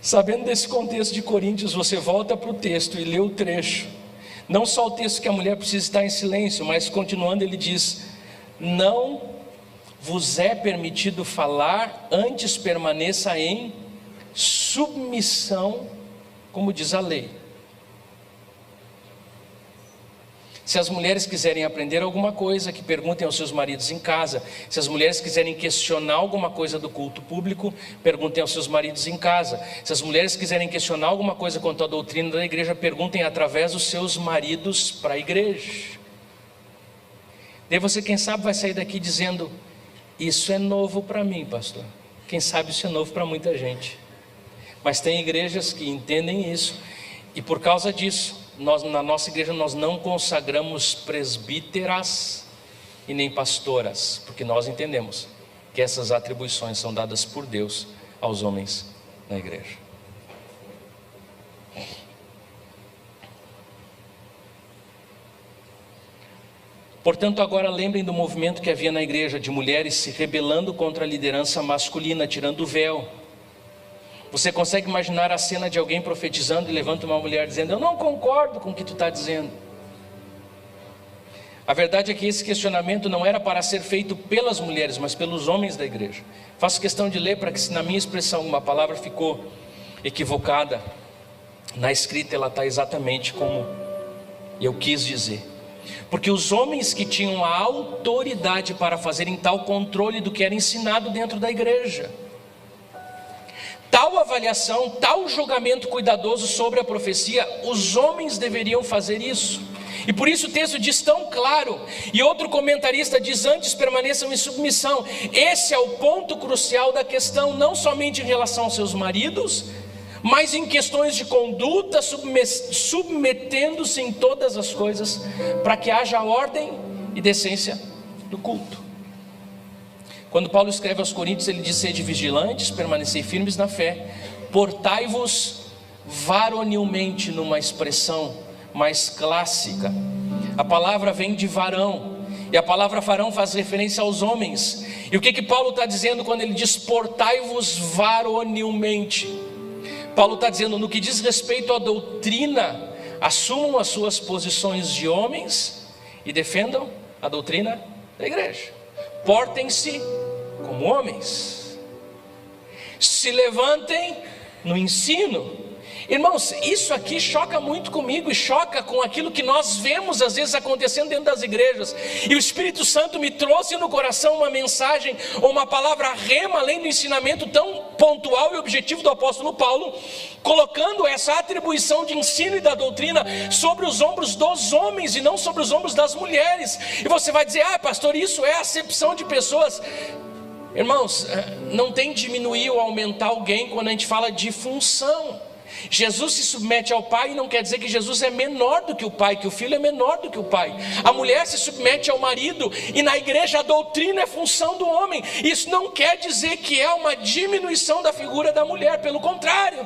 Sabendo desse contexto de Coríntios, você volta para o texto e lê o trecho. Não só o texto que a mulher precisa estar em silêncio, mas continuando ele diz: não vos é permitido falar, antes permaneça em submissão, como diz a lei. Se as mulheres quiserem aprender alguma coisa, que perguntem aos seus maridos em casa. Se as mulheres quiserem questionar alguma coisa do culto público, perguntem aos seus maridos em casa. Se as mulheres quiserem questionar alguma coisa quanto à doutrina da igreja, perguntem através dos seus maridos para a igreja. Daí você, quem sabe, vai sair daqui dizendo: isso é novo para mim, pastor. Quem sabe isso é novo para muita gente. Mas tem igrejas que entendem isso, e por causa disso, na nossa igreja nós não consagramos presbíteras e nem pastoras, porque nós entendemos que essas atribuições são dadas por Deus aos homens na igreja. Portanto, agora lembrem do movimento que havia na igreja, de mulheres se rebelando contra a liderança masculina, tirando o véu. Você consegue imaginar a cena de alguém profetizando e levanta uma mulher dizendo: eu não concordo com o que tu está dizendo. A verdade é que esse questionamento não era para ser feito pelas mulheres, mas pelos homens da igreja. Faço questão de ler para que, se na minha expressão uma palavra ficou equivocada, na escrita ela está exatamente como eu quis dizer. Porque os homens que tinham a autoridade para fazerem tal controle do que era ensinado dentro da igreja, tal avaliação, tal julgamento cuidadoso sobre a profecia, os homens deveriam fazer isso. E por isso o texto diz tão claro, e outro comentarista diz: antes permaneçam em submissão. Esse é o ponto crucial da questão, não somente em relação aos seus maridos, mas em questões de conduta, submetendo-se em todas as coisas, para que haja ordem e decência do culto. Quando Paulo escreve aos Coríntios, ele diz: sede vigilantes, permanecei firmes na fé, portai-vos varonilmente, numa expressão mais clássica. A palavra vem de varão, e a palavra varão faz referência aos homens. E o que Paulo está dizendo quando ele diz portai-vos varonilmente? Paulo está dizendo: no que diz respeito à doutrina, assumam as suas posições de homens e defendam a doutrina da igreja. Portem-se como homens, se levantem no ensino. Irmãos, isso aqui choca muito comigo e choca com aquilo que nós vemos às vezes acontecendo dentro das igrejas. E o Espírito Santo me trouxe no coração uma mensagem, ou uma palavra rema, além do ensinamento tão pontual e objetivo do apóstolo Paulo, colocando essa atribuição de ensino e da doutrina sobre os ombros dos homens e não sobre os ombros das mulheres. E você vai dizer: ah, pastor, isso é acepção de pessoas. Irmãos, não tem diminuir ou aumentar alguém quando a gente fala de função. Jesus se submete ao Pai, e não quer dizer que Jesus é menor do que o Pai, que o Filho é menor do que o Pai. A mulher se submete ao marido, e na igreja a doutrina é função do homem. Isso não quer dizer que é uma diminuição da figura da mulher, pelo contrário.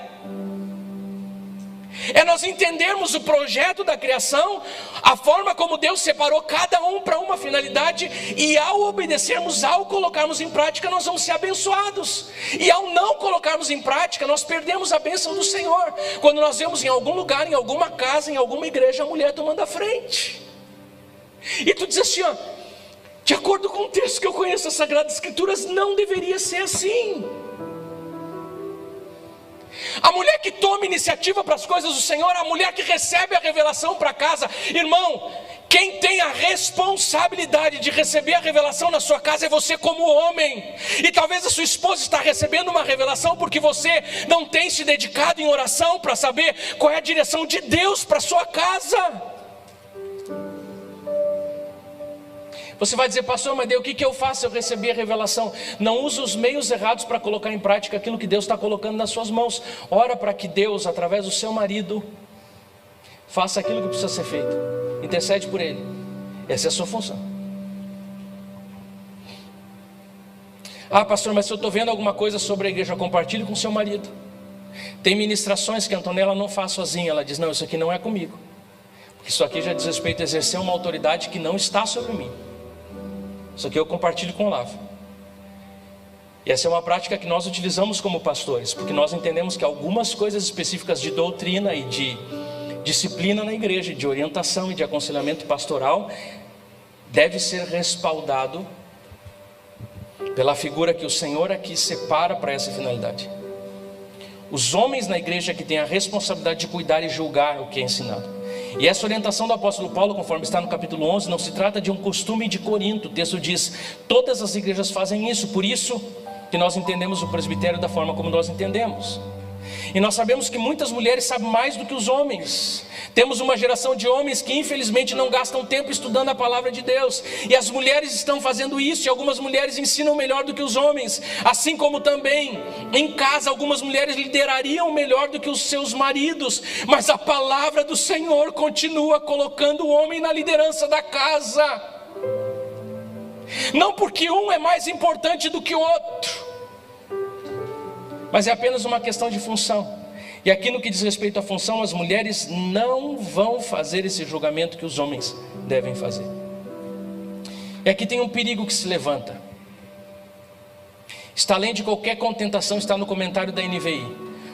É nós entendermos o projeto da criação, a forma como Deus separou cada um para uma finalidade, e ao obedecermos, ao colocarmos em prática, nós vamos ser abençoados. E ao não colocarmos em prática, nós perdemos a bênção do Senhor. Quando nós vemos em algum lugar, em alguma casa, em alguma igreja, a mulher tomando a frente, e tu diz assim: ó, de acordo com o texto que eu conheço, as Sagradas Escrituras, não deveria ser assim. A mulher que toma iniciativa para as coisas do Senhor, a mulher que recebe a revelação para casa. Irmão, quem tem a responsabilidade de receber a revelação na sua casa é você como homem. E talvez a sua esposa está recebendo uma revelação porque você não tem se dedicado em oração para saber qual é a direção de Deus para a sua casa. Você vai dizer, pastor, mas daí o que eu faço se eu receber a revelação? Não use os meios errados para colocar em prática aquilo que Deus está colocando nas suas mãos. Ora para que Deus, através do seu marido, faça aquilo que precisa ser feito. Intercede por ele. Essa é a sua função. Ah, pastor, mas se eu estou vendo alguma coisa sobre a igreja, compartilhe com seu marido. Tem ministrações que a Antonella não faz sozinha. Ela diz, não, isso aqui não é comigo. Porque isso aqui já diz respeito a exercer uma autoridade que não está sobre mim. Isso aqui eu compartilho com o Olavo. E essa é uma prática que nós utilizamos como pastores, porque nós entendemos que algumas coisas específicas de doutrina e de disciplina na igreja, de orientação e de aconselhamento pastoral, deve ser respaldado pela figura que o Senhor aqui separa para essa finalidade. Os homens na igreja que têm a responsabilidade de cuidar e julgar o que é ensinado. E essa orientação do apóstolo Paulo, conforme está no capítulo 11, não se trata de um costume de Corinto. O texto diz, todas as igrejas fazem isso, por isso que nós entendemos o presbitério da forma como nós entendemos. E nós sabemos que muitas mulheres sabem mais do que os homens. Temos uma geração de homens que infelizmente não gastam tempo estudando a palavra de Deus. E as mulheres estão fazendo isso, e algumas mulheres ensinam melhor do que os homens. Assim como também em casa algumas mulheres liderariam melhor do que os seus maridos. Mas a palavra do Senhor continua colocando o homem na liderança da casa. Não porque um é mais importante do que o outro, mas é apenas uma questão de função. E aqui no que diz respeito à função, as mulheres não vão fazer esse julgamento que os homens devem fazer. E aqui tem um perigo que se levanta. Está além de qualquer contentação, está no comentário da NVI.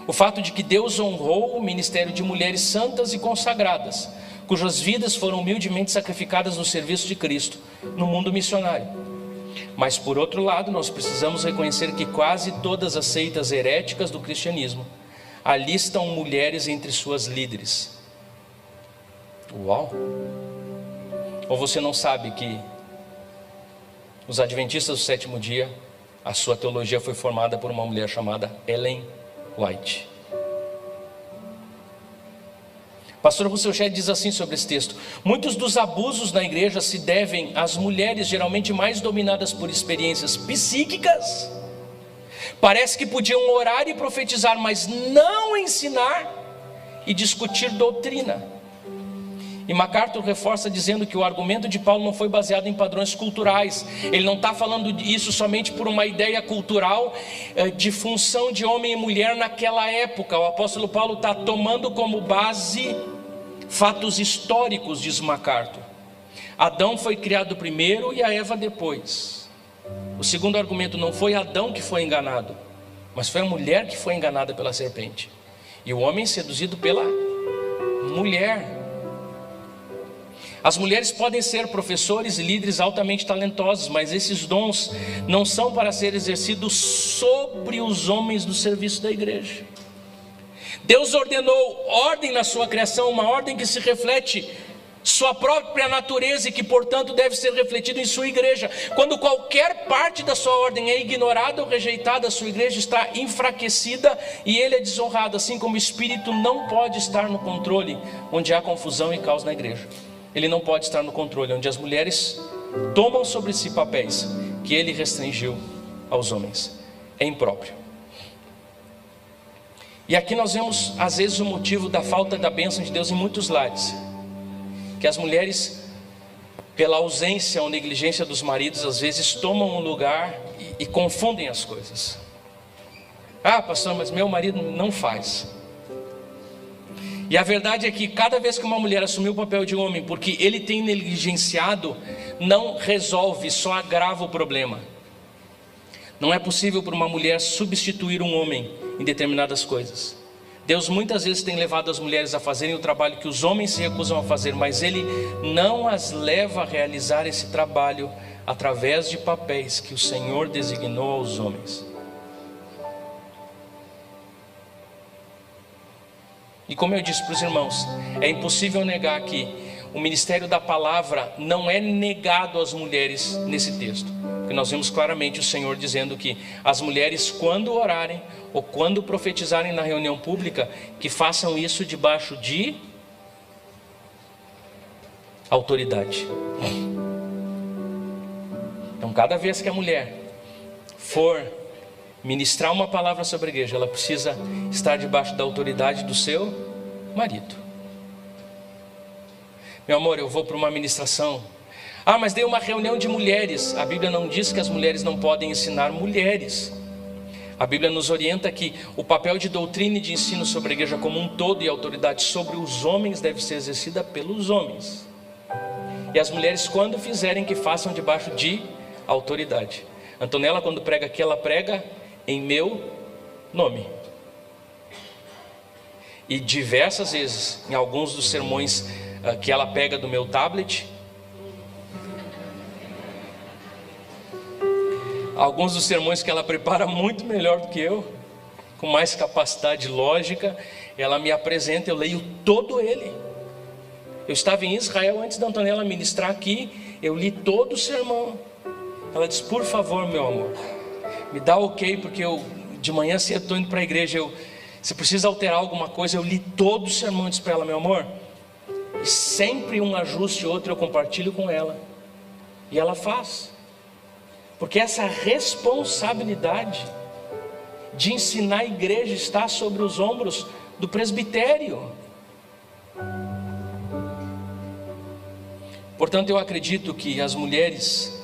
O fato de que Deus honrou o ministério de mulheres santas e consagradas, cujas vidas foram humildemente sacrificadas no serviço de Cristo, no mundo missionário. Mas por outro lado, nós precisamos reconhecer que quase todas as seitas heréticas do cristianismo alistam mulheres entre suas líderes. Uau! Ou você não sabe que os adventistas do sétimo dia, a sua teologia foi formada por uma mulher chamada Ellen White. Pastor Russell Shedd diz assim sobre esse texto: muitos dos abusos na igreja se devem às mulheres geralmente mais dominadas por experiências psíquicas. Parece que podiam orar e profetizar, mas não ensinar e discutir doutrina. E MacArthur reforça dizendo que o argumento de Paulo não foi baseado em padrões culturais. Ele não está falando isso somente por uma ideia cultural de função de homem e mulher naquela época. O apóstolo Paulo está tomando como base fatos históricos, diz MacArthur. Adão foi criado primeiro e a Eva depois. O segundo argumento, não foi Adão que foi enganado, mas foi a mulher que foi enganada pela serpente. E o homem seduzido pela mulher. As mulheres podem ser professores e líderes altamente talentosos, mas esses dons não são para ser exercidos sobre os homens do serviço da igreja. Deus ordenou ordem na sua criação, uma ordem que se reflete sua própria natureza e que portanto deve ser refletido em sua igreja. Quando qualquer parte da sua ordem é ignorada ou rejeitada, a sua igreja está enfraquecida e ele é desonrado. Assim como o Espírito não pode estar no controle onde há confusão e caos na igreja, ele não pode estar no controle onde as mulheres tomam sobre si papéis que ele restringiu aos homens. É impróprio. E aqui nós vemos às vezes o motivo da falta da bênção de Deus em muitos lares, que as mulheres, pela ausência ou negligência dos maridos, às vezes tomam um lugar e confundem as coisas. Ah, pastor, mas meu marido não faz. E a verdade é que cada vez que uma mulher assumiu o papel de homem, porque ele tem negligenciado, não resolve, só agrava o problema. Não é possível para uma mulher substituir um homem em determinadas coisas. Deus muitas vezes tem levado as mulheres a fazerem o trabalho que os homens se recusam a fazer, mas Ele não as leva a realizar esse trabalho através de papéis que o Senhor designou aos homens. E como eu disse para os irmãos, é impossível negar que o ministério da palavra não é negado às mulheres nesse texto, porque nós vemos claramente o Senhor dizendo que as mulheres, quando orarem ou quando profetizarem na reunião pública, que façam isso debaixo de autoridade. Então, cada vez que a mulher for ministrar uma palavra sobre a igreja, ela precisa estar debaixo da autoridade do seu marido. Meu amor, eu vou para uma ministração. Mas dei uma reunião de mulheres. A Bíblia não diz que as mulheres não podem ensinar mulheres. A Bíblia nos orienta que o papel de doutrina e de ensino sobre a igreja como um todo e a autoridade sobre os homens deve ser exercida pelos homens. E as mulheres, quando fizerem, que façam debaixo de autoridade. Antonella, quando prega aqui, ela prega em meu nome. E diversas vezes, em alguns dos sermões que ela pega do meu tablet, alguns dos sermões que ela prepara muito melhor do que eu, com mais capacidade lógica, ela me apresenta, eu leio todo ele. Eu estava em Israel antes da Antonella ministrar aqui, eu li todo o sermão. Ela disse: por favor, meu amor, me dá ok, porque eu de manhã cedo estou indo para a igreja, se precisa alterar alguma coisa. Eu li todo o sermão. Disse para ela: meu amor, e sempre um ajuste outro eu compartilho com ela, e ela faz, porque essa responsabilidade de ensinar a igreja está sobre os ombros do presbitério. Portanto, eu acredito que as mulheres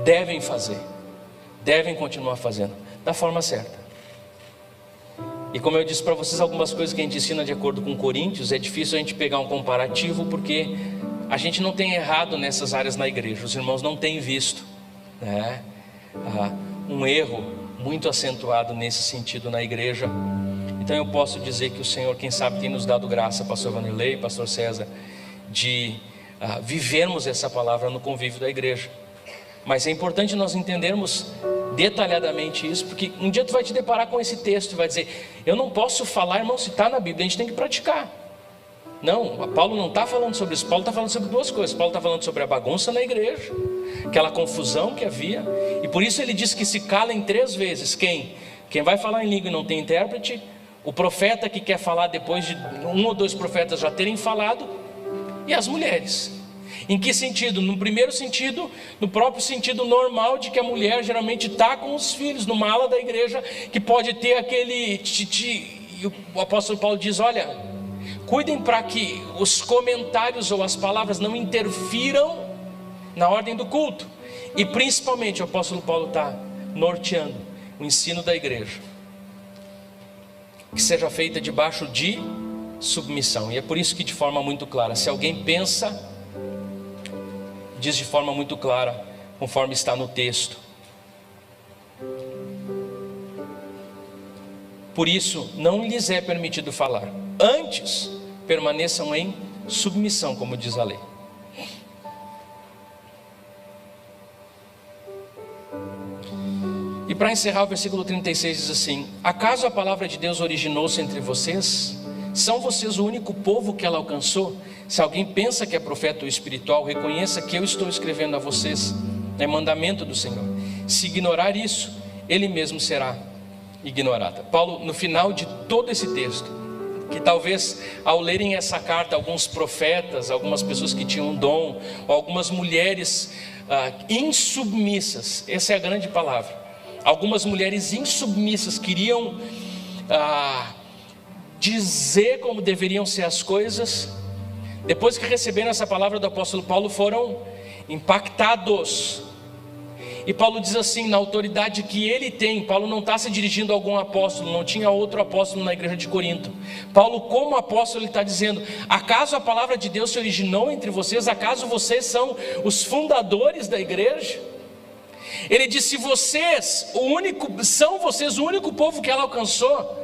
devem fazer, devem continuar fazendo da forma certa. E como eu disse para vocês, algumas coisas que a gente ensina de acordo com Coríntios, é difícil a gente pegar um comparativo, porque a gente não tem errado nessas áreas na igreja. Os irmãos não têm visto, né, um erro muito acentuado nesse sentido na igreja. Então eu posso dizer que o Senhor, quem sabe, tem nos dado graça, pastor Vanderlei, pastor César, de vivermos essa palavra no convívio da igreja. Mas é importante nós entendermos detalhadamente isso, porque um dia tu vai te deparar com esse texto e vai dizer: eu não posso falar, irmão, se está na Bíblia, a gente tem que praticar. Não, Paulo não está falando sobre isso. Paulo está falando sobre duas coisas. Paulo está falando sobre a bagunça na igreja, aquela confusão que havia, e por isso ele diz que se calem 3 vezes. Quem vai falar em língua e não tem intérprete, o profeta que quer falar depois de 1 ou 2 profetas já terem falado, e as mulheres. Em que sentido? No primeiro sentido, no próprio sentido normal de que a mulher geralmente está com os filhos, numa ala da igreja que pode ter aquele titi. E o apóstolo Paulo diz: olha, cuidem para que os comentários ou as palavras não interfiram na ordem do culto. E principalmente o apóstolo Paulo está norteando o ensino da igreja, que seja feita debaixo de submissão. E é por isso que, de forma muito clara, se alguém pensa, diz de forma muito clara, conforme está no texto: por isso não lhes é permitido falar, antes permaneçam em submissão, como diz a lei. E para encerrar, o versículo 36 diz assim: acaso a palavra de Deus originou-se entre vocês? São vocês o único povo que ela alcançou? Se alguém pensa que é profeta ou espiritual, reconheça que eu estou escrevendo a vocês, é mandamento do Senhor. Se ignorar isso, ele mesmo será ignorado. Paulo, no final de todo esse texto, que talvez ao lerem essa carta, alguns profetas, algumas pessoas que tinham dom, ou algumas mulheres insubmissas, essa é a grande palavra, algumas mulheres insubmissas queriam dizer como deveriam ser as coisas. Depois que receberam essa palavra do apóstolo Paulo, foram impactados. E Paulo diz assim, na autoridade que ele tem, Paulo não está se dirigindo a algum apóstolo, não tinha outro apóstolo na igreja de Corinto. Paulo, como apóstolo, ele está dizendo: acaso a palavra de Deus se originou entre vocês? Acaso vocês são os fundadores da igreja? Ele diz: se são vocês o único povo que ela alcançou.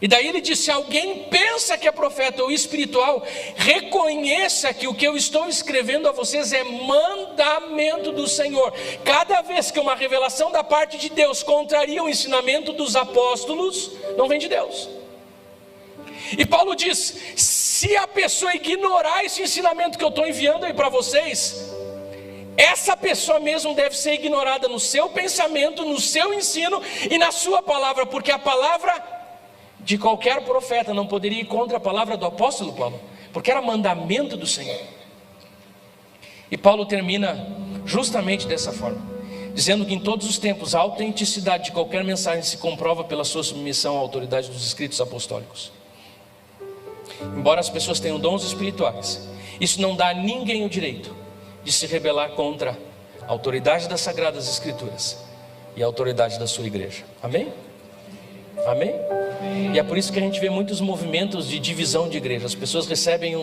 E daí ele diz: se alguém pensa que é profeta ou espiritual, reconheça que o que eu estou escrevendo a vocês é mandamento do Senhor. Cada vez que uma revelação da parte de Deus contraria o ensinamento dos apóstolos, não vem de Deus. E Paulo diz: se a pessoa ignorar esse ensinamento que eu estou enviando aí para vocês, essa pessoa mesmo deve ser ignorada no seu pensamento, no seu ensino e na sua palavra, porque a palavra de qualquer profeta não poderia ir contra a palavra do apóstolo Paulo, porque era mandamento do Senhor. E Paulo termina justamente dessa forma, dizendo que em todos os tempos a autenticidade de qualquer mensagem se comprova pela sua submissão à autoridade dos escritos apostólicos. Embora as pessoas tenham dons espirituais, isso não dá a ninguém o direito de se rebelar contra a autoridade das Sagradas Escrituras e a autoridade da sua igreja. Amém? Amém? E é por isso que a gente vê muitos movimentos de divisão de igreja. As pessoas recebem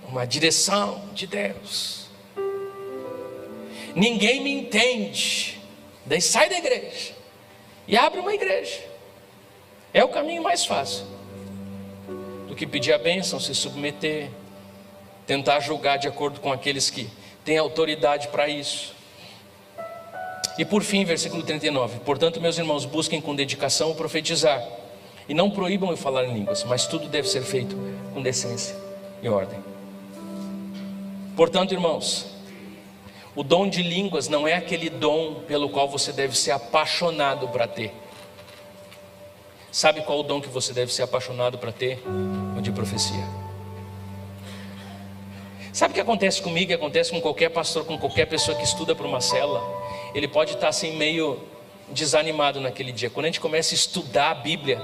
uma direção de Deus. Ninguém me entende. Daí sai da igreja e abre uma igreja. É o caminho mais fácil do que pedir a bênção, se submeter, tentar julgar de acordo com aqueles que têm autoridade para isso. E por fim, versículo 39: portanto, meus irmãos, busquem com dedicação profetizar, e não proíbam eu falar em línguas, mas tudo deve ser feito com decência e ordem. Portanto, irmãos, o dom de línguas não é aquele dom pelo qual você deve ser apaixonado para ter. Sabe qual o dom que você deve ser apaixonado para ter? O de profecia. Sabe o que acontece comigo e acontece com qualquer pastor, com qualquer pessoa que estuda para uma célula? Ele pode estar assim meio desanimado naquele dia. Quando a gente começa a estudar a Bíblia,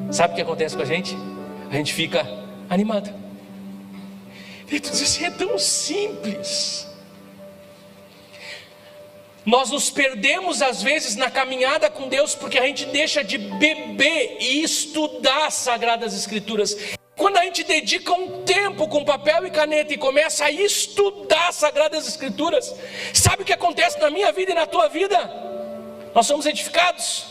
sabe o que acontece com a gente? A gente fica animado. E tu diz assim, é tão simples. Nós nos perdemos às vezes na caminhada com Deus porque a gente deixa de beber e estudar as Sagradas Escrituras. Quando a gente dedica um tempo com papel e caneta e começa a estudar as Sagradas Escrituras, sabe o que acontece na minha vida e na tua vida? Nós somos edificados,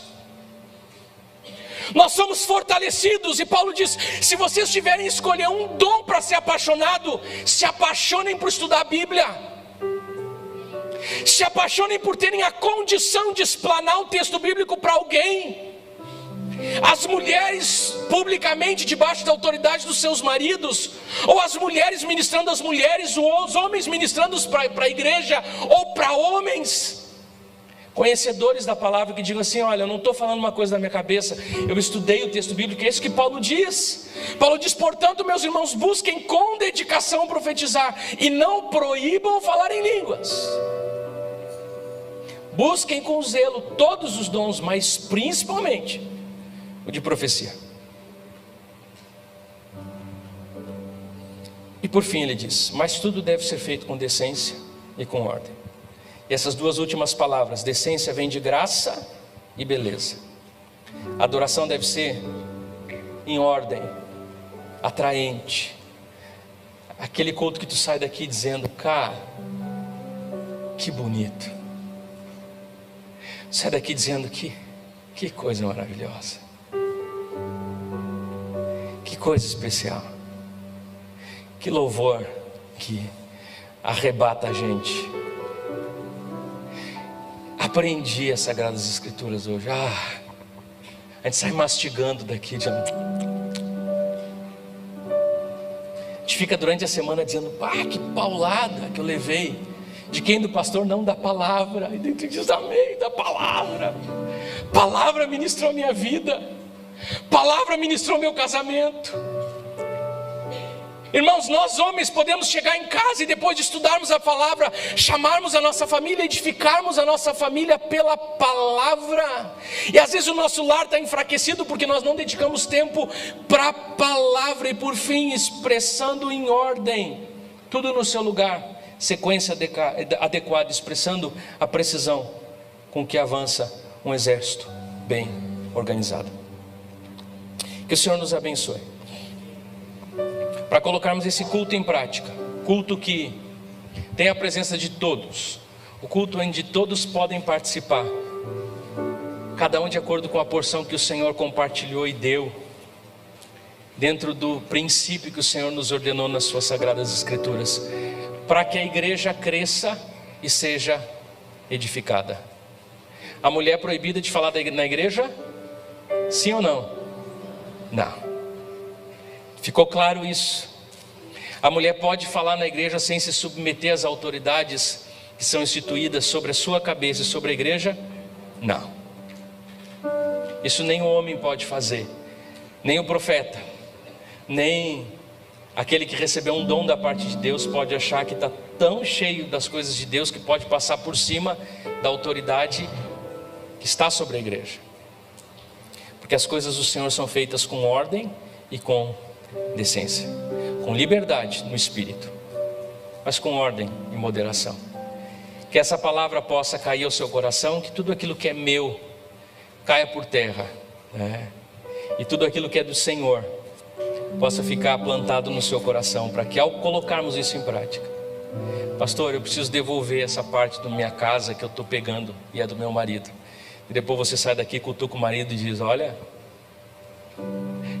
nós somos fortalecidos. E Paulo diz: se vocês tiverem escolher um dom para ser apaixonado, se apaixonem por estudar a Bíblia, se apaixonem por terem a condição de explanar o texto bíblico para alguém. As mulheres publicamente debaixo da autoridade dos seus maridos, ou as mulheres ministrando às mulheres, ou os homens ministrando para a igreja, ou para homens conhecedores da palavra, que digam assim: olha, eu não estou falando uma coisa da minha cabeça, eu estudei o texto bíblico. É isso que Paulo diz. Paulo diz: portanto, meus irmãos, busquem com dedicação profetizar, e não proíbam falar em línguas. Busquem com zelo todos os dons, mas principalmente o de profecia. E por fim ele diz: mas tudo deve ser feito com decência e com ordem. E essas duas últimas palavras, decência, vem de graça e beleza. A adoração deve ser em ordem, atraente. Aquele culto que tu sai daqui dizendo: cara, que bonito. Sai daqui dizendo: que coisa maravilhosa. Que coisa especial. Que louvor que arrebata a gente. Aprendi as Sagradas Escrituras hoje. A gente sai mastigando daqui. A gente fica durante a semana dizendo: que paulada que eu levei. De quem? Do pastor? Não, da palavra. E dentro diz: amém, da palavra. Palavra ministrou minha vida. Palavra ministrou meu casamento. Irmãos, nós homens podemos chegar em casa e depois de estudarmos a palavra, chamarmos a nossa família, edificarmos a nossa família pela palavra. E às vezes o nosso lar está enfraquecido porque nós não dedicamos tempo para a palavra. E por fim, expressando em ordem, tudo no seu lugar, sequência adequada, expressando a precisão com que avança um exército bem organizado. Que o Senhor nos abençoe para colocarmos esse culto em prática. Culto que tem a presença de todos, o culto onde todos podem participar, cada um de acordo com a porção que o Senhor compartilhou e deu, dentro do princípio que o Senhor nos ordenou nas suas Sagradas Escrituras, para que a igreja cresça e seja edificada. A mulher é proibida de falar na igreja? Sim ou não? Não. Ficou claro isso? A mulher pode falar na igreja sem se submeter às autoridades que são instituídas sobre a sua cabeça e sobre a igreja? Não. Isso nem o homem pode fazer, nem o profeta, nem aquele que recebeu um dom da parte de Deus pode achar que está tão cheio das coisas de Deus que pode passar por cima da autoridade que está sobre a igreja. Porque as coisas do Senhor são feitas com ordem e com decência, com liberdade no espírito, mas com ordem e moderação. Que essa palavra possa cair ao seu coração, que tudo aquilo que é meu caia por terra, né? E tudo aquilo que é do Senhor possa ficar plantado no seu coração, para que ao colocarmos isso em prática, pastor, eu preciso devolver essa parte da minha casa que eu estou pegando e é do meu marido. E depois você sai daqui, cutuca o marido e diz: olha,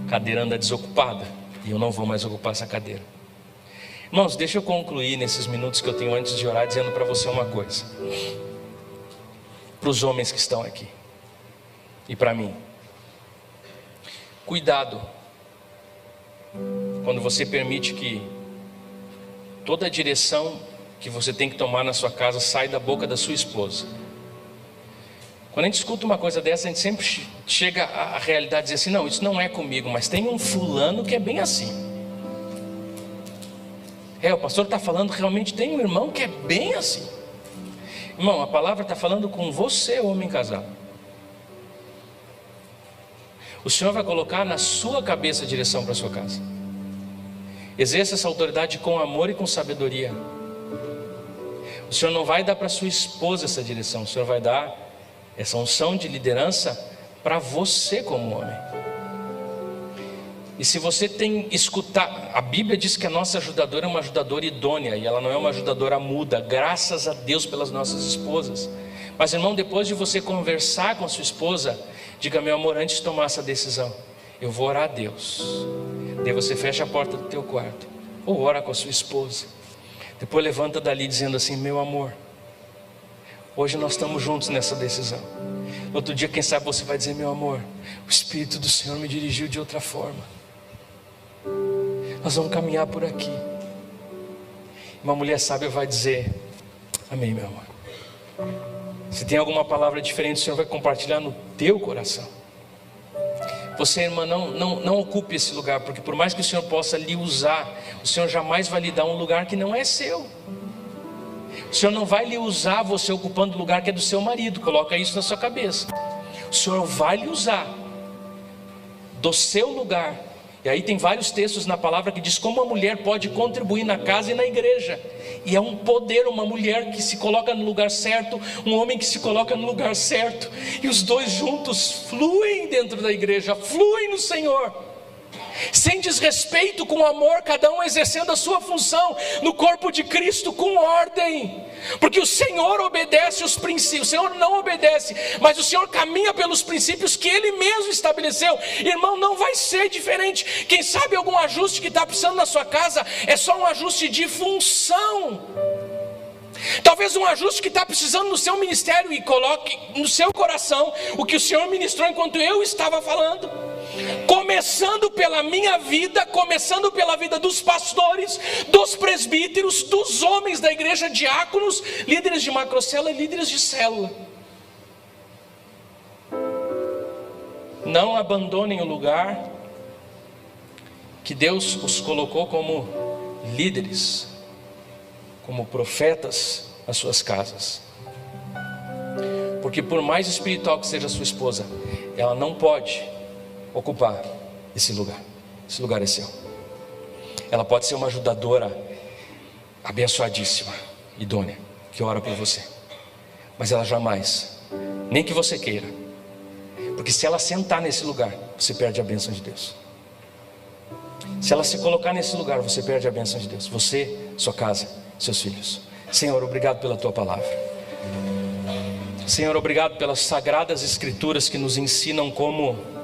a cadeira anda desocupada e eu não vou mais ocupar essa cadeira. Irmãos, deixa eu concluir nesses minutos que eu tenho antes de orar, dizendo para você uma coisa, para os homens que estão aqui e para mim: cuidado quando você permite que toda a direção que você tem que tomar na sua casa saia da boca da sua esposa. Quando a gente escuta uma coisa dessa, a gente sempre chega à realidade e diz assim: não, isso não é comigo, mas tem um fulano que é bem assim. O pastor está falando, realmente tem um irmão que é bem assim. Irmão, a palavra está falando com você, homem casado. O Senhor vai colocar na sua cabeça a direção para a sua casa. Exerça essa autoridade com amor e com sabedoria. O Senhor não vai dar para sua esposa essa direção, o Senhor vai dar essa unção de liderança para você como homem. E se você tem escutar, a Bíblia diz que a nossa ajudadora é uma ajudadora idônea, e ela não é uma ajudadora muda, graças a Deus pelas nossas esposas. Mas irmão, depois de você conversar com a sua esposa, diga: meu amor, antes de tomar essa decisão, eu vou orar a Deus. Daí você fecha a porta do teu quarto, ou ora com a sua esposa. Depois levanta dali dizendo assim: meu amor, hoje nós estamos juntos nessa decisão. No outro dia, quem sabe você vai dizer: meu amor, o Espírito do Senhor me dirigiu de outra forma. Nós vamos caminhar por aqui. Uma mulher sábia vai dizer: amém, meu amor. Se tem alguma palavra diferente, o Senhor vai compartilhar no teu coração. Você, irmã, não ocupe esse lugar, porque por mais que o Senhor possa lhe usar, o Senhor jamais vai lhe dar um lugar que não é seu. O Senhor não vai lhe usar você ocupando o lugar que é do seu marido. Coloca isso na sua cabeça. O Senhor vai lhe usar do seu lugar. E aí tem vários textos na palavra que diz como a mulher pode contribuir na casa e na igreja. E é um poder, uma mulher que se coloca no lugar certo, um homem que se coloca no lugar certo, e os dois juntos fluem dentro da igreja, fluem no Senhor, sem desrespeito, com amor, cada um exercendo a sua função no corpo de Cristo com ordem. Porque o Senhor obedece os princípios, o Senhor não obedece, mas o Senhor caminha pelos princípios que Ele mesmo estabeleceu. Irmão, não vai ser diferente. Quem sabe algum ajuste que está precisando na sua casa é só um ajuste de função. Talvez um ajuste que está precisando no seu ministério, e coloque no seu coração o que o Senhor ministrou enquanto eu estava falando. Começando pela minha vida, começando pela vida dos pastores, dos presbíteros, dos homens da igreja, diáconos, líderes de macrocélula e líderes de célula. Não abandonem o lugar que Deus os colocou como líderes, como profetas nas suas casas. Porque por mais espiritual que seja a sua esposa, ela não pode ocupar esse lugar. Esse lugar é seu. Ela pode ser uma ajudadora abençoadíssima, idônea, que ora por você, mas ela jamais, nem que você queira, porque se ela sentar nesse lugar, você perde a bênção de Deus. Se ela se colocar nesse lugar, você perde a bênção de Deus. Você, sua casa, seus filhos. Senhor, obrigado pela tua palavra. Senhor, obrigado pelas sagradas escrituras que nos ensinam como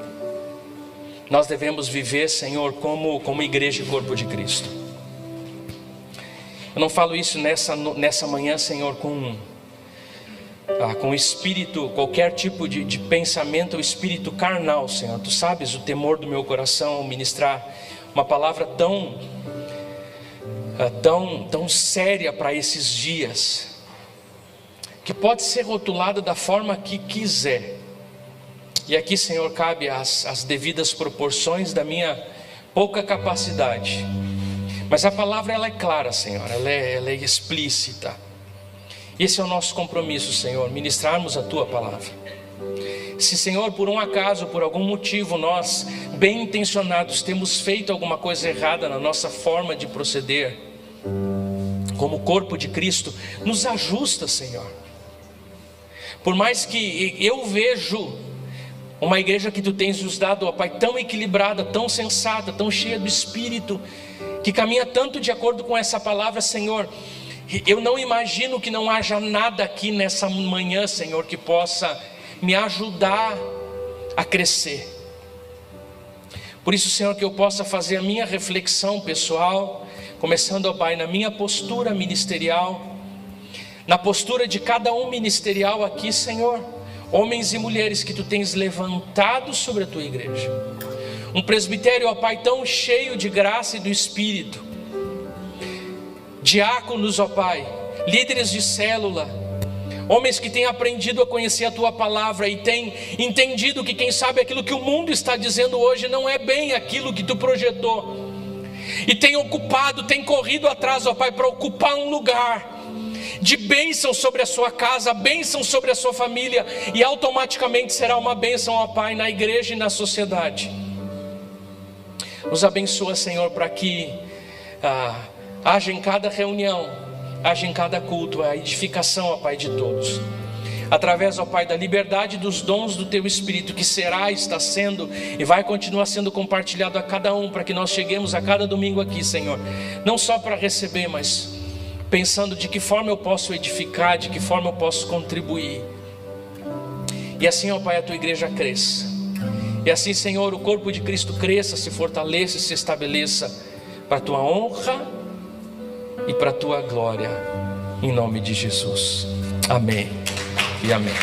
nós devemos viver, Senhor, como igreja e corpo de Cristo. Eu não falo isso nessa manhã, Senhor, com espírito, qualquer tipo de pensamento ou espírito carnal, Senhor. Tu sabes o temor do meu coração ao ministrar uma palavra tão séria para esses dias, que pode ser rotulada da forma que quiser. E aqui, Senhor, cabe as devidas proporções da minha pouca capacidade. Mas a palavra, ela é clara, Senhor, ela é explícita. Esse é o nosso compromisso, Senhor, ministrarmos a Tua palavra. Se, Senhor, por um acaso, por algum motivo, nós, bem intencionados, temos feito alguma coisa errada na nossa forma de proceder, como corpo de Cristo, nos ajusta, Senhor. Por mais que eu vejo uma igreja que Tu tens nos dado, ó Pai, tão equilibrada, tão sensata, tão cheia do Espírito, que caminha tanto de acordo com essa palavra, Senhor, eu não imagino que não haja nada aqui nessa manhã, Senhor, que possa me ajudar a crescer. Por isso, Senhor, que eu possa fazer a minha reflexão pessoal, começando, ó Pai, na minha postura ministerial, na postura de cada um ministerial aqui, Senhor, homens e mulheres que Tu tens levantado sobre a Tua igreja, um presbitério, ó Pai, tão cheio de graça e do Espírito, diáconos, ó Pai, líderes de célula, homens que têm aprendido a conhecer a Tua palavra e têm entendido que, quem sabe, aquilo que o mundo está dizendo hoje não é bem aquilo que Tu projetou, e têm ocupado, têm corrido atrás, ó Pai, para ocupar um lugar de bênção sobre a sua casa, bênção sobre a sua família, e automaticamente será uma bênção, ó Pai, na igreja e na sociedade. Nos abençoa, Senhor, para que haja em cada reunião, haja em cada culto a edificação, ó Pai, de todos, através, ó Pai, da liberdade dos dons do Teu Espírito, que está sendo e vai continuar sendo compartilhado a cada um, para que nós cheguemos a cada domingo aqui, Senhor, não só para receber, mas pensando de que forma eu posso edificar, de que forma eu posso contribuir. E assim, ó Pai, a Tua igreja cresça. E assim, Senhor, o corpo de Cristo cresça, se fortaleça, se estabeleça para a Tua honra e para a Tua glória, em nome de Jesus. Amém e amém.